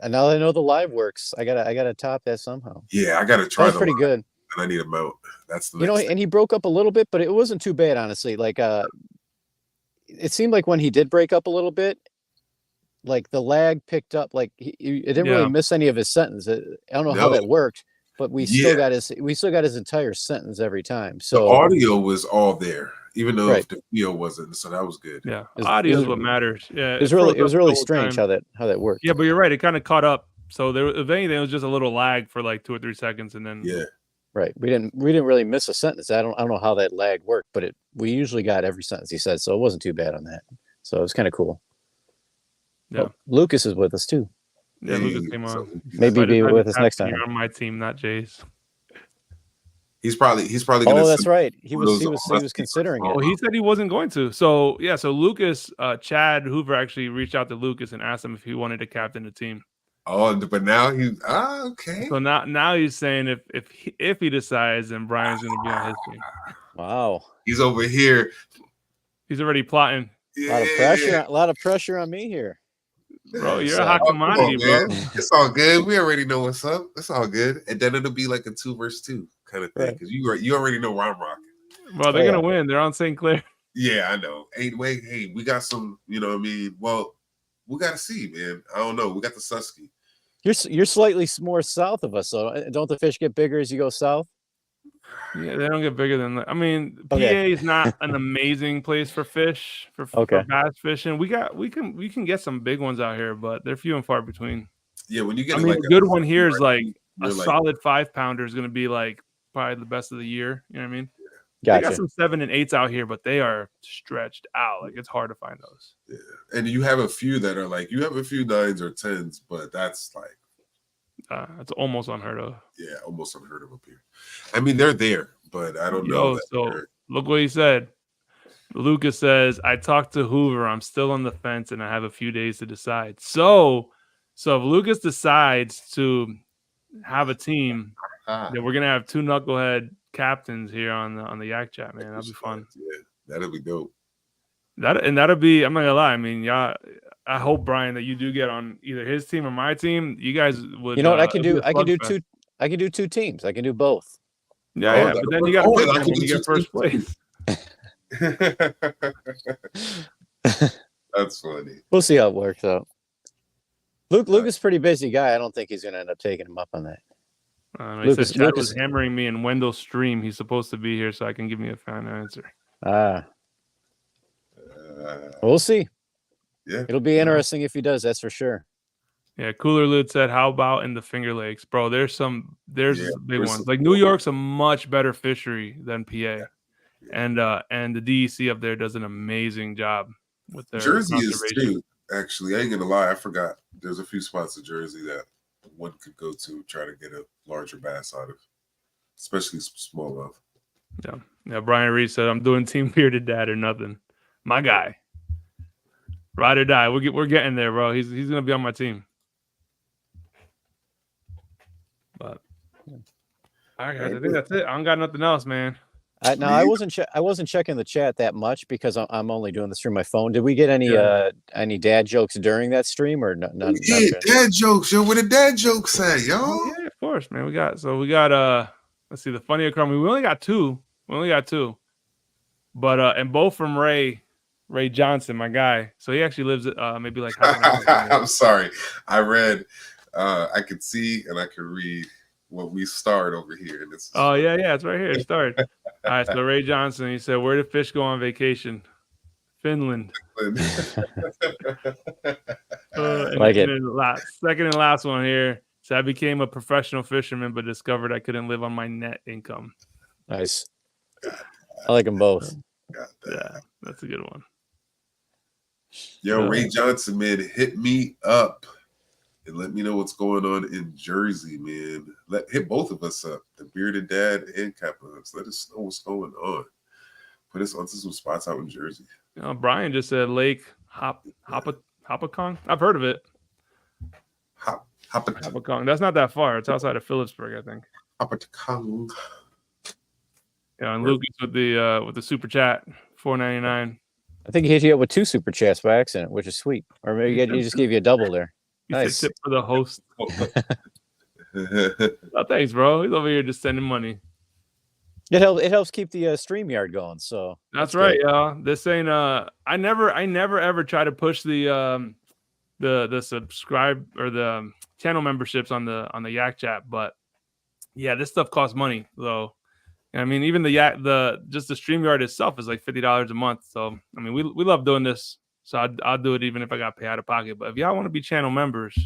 And now that I know the live works, I gotta top that somehow. Yeah, I gotta try. That's pretty good. And I need a mount. That's the and he broke up a little bit, but it wasn't too bad, honestly. Like it seemed like when he did break up a little bit, like the lag picked up. Like it didn't really miss any of his sentence. I don't know how that worked, but we still got his entire sentence every time. So the audio was all there, even though the video wasn't. So that was good. Yeah, audio is what matters. Yeah, it was really strange how that worked. Yeah, but you're right. It kind of caught up. So there, if anything, it was just a little lag for like 2 or 3 seconds, and then right. We didn't really miss a sentence. I don't know how that lag worked, but we usually got every sentence he said, so it wasn't too bad on that. So it was kind of cool. Yeah, well, Lucas is with us too. Yeah, Lucas came on. Maybe be with us next time. You're on my team, not Jay's. He's probably gonna. Oh, that's right. He one of was those considering it. Oh, he said he wasn't going to. So yeah, so Lucas, Chad Hoover actually reached out to Lucas and asked him if he wanted to captain the team. Oh, but now okay. So now he's saying if he decides, then Brian's going to be on his team. Wow. He's over here. He's already plotting. A lot of pressure on me here. Bro, you're a hot commodity, bro. It's all good. We already know what's up. It's all good. And then it'll be like a 2 versus 2 kind of thing because you already know where I'm rocking. Bro, they're gonna win. They're on St. Clair. Yeah, I know. Hey, we got some. You know what I mean? Well, we got to see, man. I don't know. We got the Susky. You're slightly more south of us, so don't the fish get bigger as you go south? Yeah, they don't get bigger than that. I mean, PA is not an amazing place for fish for bass fishing. We can get some big ones out here, but they're few and far between. Yeah, when you get a good one here is like a solid 5-pounder is going to be like probably the best of the year. You know what I mean? Gotcha. They got some 7 and 8s out here, but they are stretched out. Like it's hard to find those. Yeah, and you have a few that are like you have a few 9s or 10s, but that's like that's almost unheard of. Yeah, almost unheard of up here. I mean, they're there, but I don't know. So look what he said. Lucas says, "I talked to Hoover. I'm still on the fence, and I have a few days to decide." So if Lucas decides to have a team, then we're gonna have 2 knucklehead captains here on the Yak Chat, man. That'll be fun. Yeah, that'll be dope. That'll be. I'm not gonna lie. I mean, yeah. I hope, Brian, that you do get on either his team or my team. You guys would. You know what I can do? I can do 2. I can do 2 teams. I can do both. Yeah, but then you got to pick when you get first place. That's funny. We'll see how it works out. Luke is a pretty busy guy. I don't think he's going to end up taking him up on that. He said Chad was hammering me in Wendell's stream. He's supposed to be here so I can give me a final answer. We'll see. Yeah, it'll be interesting if he does. That's for sure. Yeah, Cooler Lid said, "How about in the Finger Lakes, bro? There's big ones. Like New York's a much better fishery than PA, and the DEC up there does an amazing job with their Jersey is too. Actually, I ain't gonna lie, I forgot. There's a few spots in Jersey that one could go to try to get a larger bass out of, especially smallmouth. Yeah. Brian Reed said, "I'm doing Team Bearded Dad or nothing." My guy. Ride or die. We're getting there, bro. He's gonna be on my team. But all right, guys, I think that's it. I don't got nothing else, man. I wasn't checking the chat that much because I'm only doing this through my phone. Did we get any dad jokes during that stream or none? Yeah, dad jokes, yo. Where the dad jokes at, yo? Oh, yeah, of course, man. We got let's see, the funny economy. We only got two. But and both from Ray Johnson, my guy. So he actually lives maybe like half an hour. I'm sorry. I read I could see and I could read what we starred over here. And it's yeah, it's right here. It started. All right, so Ray Johnson, he said, "Where do fish go on vacation?" Finland. Second and last one here. So I became a professional fisherman, but discovered I couldn't live on my net income. Nice. I like them both. Yeah, that's a good one. Yo, Ray Johnson, man, hit me up and let me know what's going on in Jersey, man. Hit both of us up, the Bearded Dad and Kappas. Let us know what's going on. Put us onto some spots out in Jersey. Brian just said Lake Hopatcong. I've heard of it. Hopatcong. That's not that far. It's outside of Phillipsburg, I think. Hopatcong. Yeah, and Lucas with the super chat, $4.99. I think he hit you up with 2 super chats by accident, which is sweet. Or maybe he just gave you a double there. Nice. Tip for the host. Oh, thanks, bro. He's over here just sending money. It helps keep the StreamYard going. So that's right, y'all. This ain't I never ever try to push the subscribe or the channel memberships on the Yak Chat, but yeah, this stuff costs money though. I mean, even the StreamYard itself is like $50 a month. So I mean, we love doing this. So I'll do it even if I got to pay out of pocket. But if y'all want to be channel members,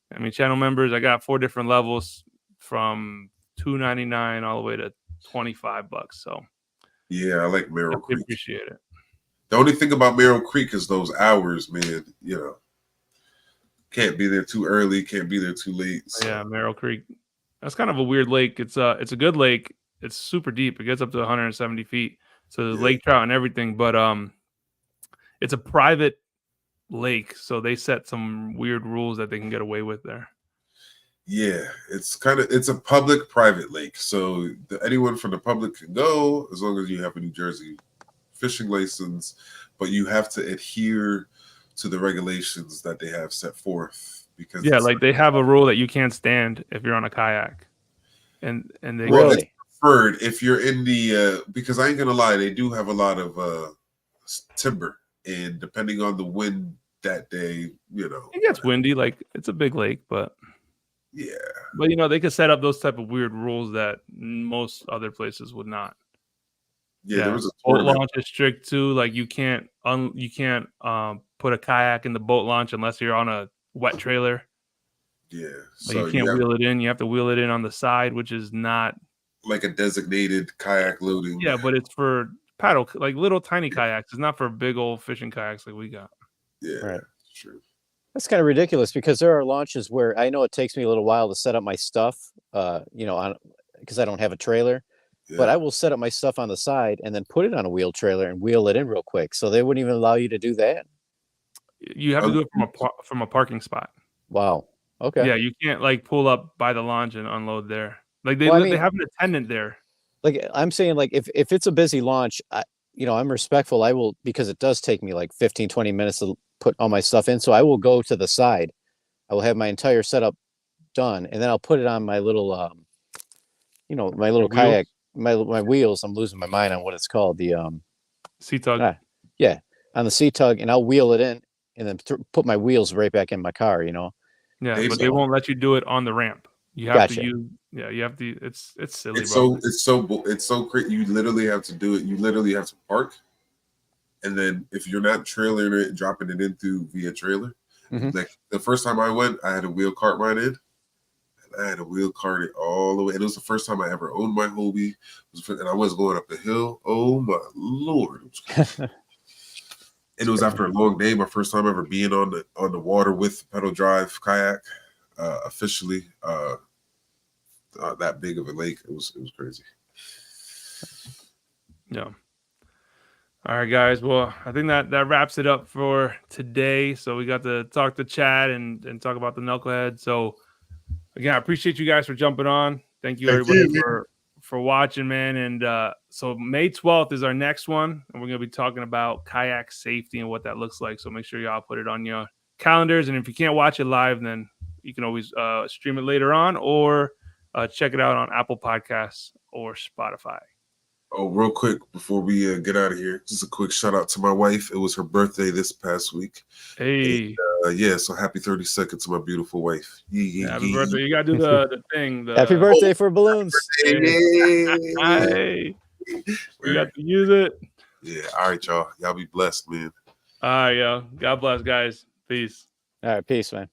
I got 4 different levels from $2.99 all the way to $25. So yeah, I like Merrill Creek. Appreciate it. The only thing about Merrill Creek is those hours, man. You know, can't be there too early, can't be there too late. So. Yeah, Merrill Creek. That's kind of a weird lake. It's a good lake. it's super deep. It gets up to 170 feet. So there's Yeah. lake trout and everything, but it's a private lake, so they set some weird rules that they can get away with there. Yeah, it's a public private lake, so anyone from the public can go as long as you have a New Jersey fishing license, but you have to adhere to the regulations that they have set forth, because Yeah, like they have a rule that you can't stand if you're on a kayak, and they it's preferred if you're in the because I ain't gonna lie, they do have a lot of timber, and depending on the wind that day, it gets windy. Like it's a big lake, but yeah, but they could set up those type of weird rules that most other places would not. Yeah, there was a boat tournament. launch is strict too. Like you can't put a kayak in the boat launch unless you're on a wet trailer. Yeah, like you can't wheel it in. You have to wheel it in on the side, which is not like a designated kayak loading. Yeah, but it's for paddle, like little tiny kayaks. It's not for big old fishing kayaks like we got. Yeah, right. True. That's kind of ridiculous because there are launches where I know it takes me a little while to set up my stuff, because I don't have a trailer. Yeah. But I will set up my stuff on the side and then put it on a wheel trailer and wheel it in real quick. So they wouldn't even allow you to do that. You have to do it from a parking spot. Wow. Okay. Yeah, you can't like pull up by the launch and unload there. Like they have an attendant there. Like I'm saying, like if it's a busy launch, I'm respectful. I will, because it does take me like 15, 20 minutes to put all my stuff in. So I will go to the side. I will have my entire setup done, and then I'll put it on my little, my little kayak, my wheels. I'm losing my mind on what it's called. The sea tug. Yeah, on the sea tug, and I'll wheel it in, and then put my wheels right back in my car. Yeah, but they won't let you do it on the ramp. You have to use. Yeah, you have to. It's silly. It's so crazy. You literally have to do it. You literally have to park, and then if you're not trailering it, dropping it in via trailer. Mm-hmm. Like the first time I went, I had a wheel cart mine in, and I had a wheel cart it all the way. And it was the first time I ever owned my Hobie, and I was going up the hill. Oh my Lord! And it was after a long day. My first time ever being on the water with pedal drive kayak, officially. That big of a lake. It was crazy. Yeah. All right, guys. Well, I think that wraps it up for today. So we got to talk to Chad and talk about the Knucklehead. So again, I appreciate you guys for jumping on. Thank you everybody for watching, man. And so May 12th is our next one, and we're gonna be talking about kayak safety and what that looks like. So make sure y'all put it on your calendars. And if you can't watch it live, then you can always stream it later on or check it out on Apple Podcasts or Spotify. Oh, real quick before we get out of here, just a quick shout out to my wife. It was her birthday this past week. Hey, and, so happy 32nd to my beautiful wife. Happy birthday! You gotta do the thing. Happy birthday for balloons. Hey, we got to use it. Yeah. All right, y'all. Y'all be blessed, man. All right, yo. God bless, guys. Peace. All right, peace, man.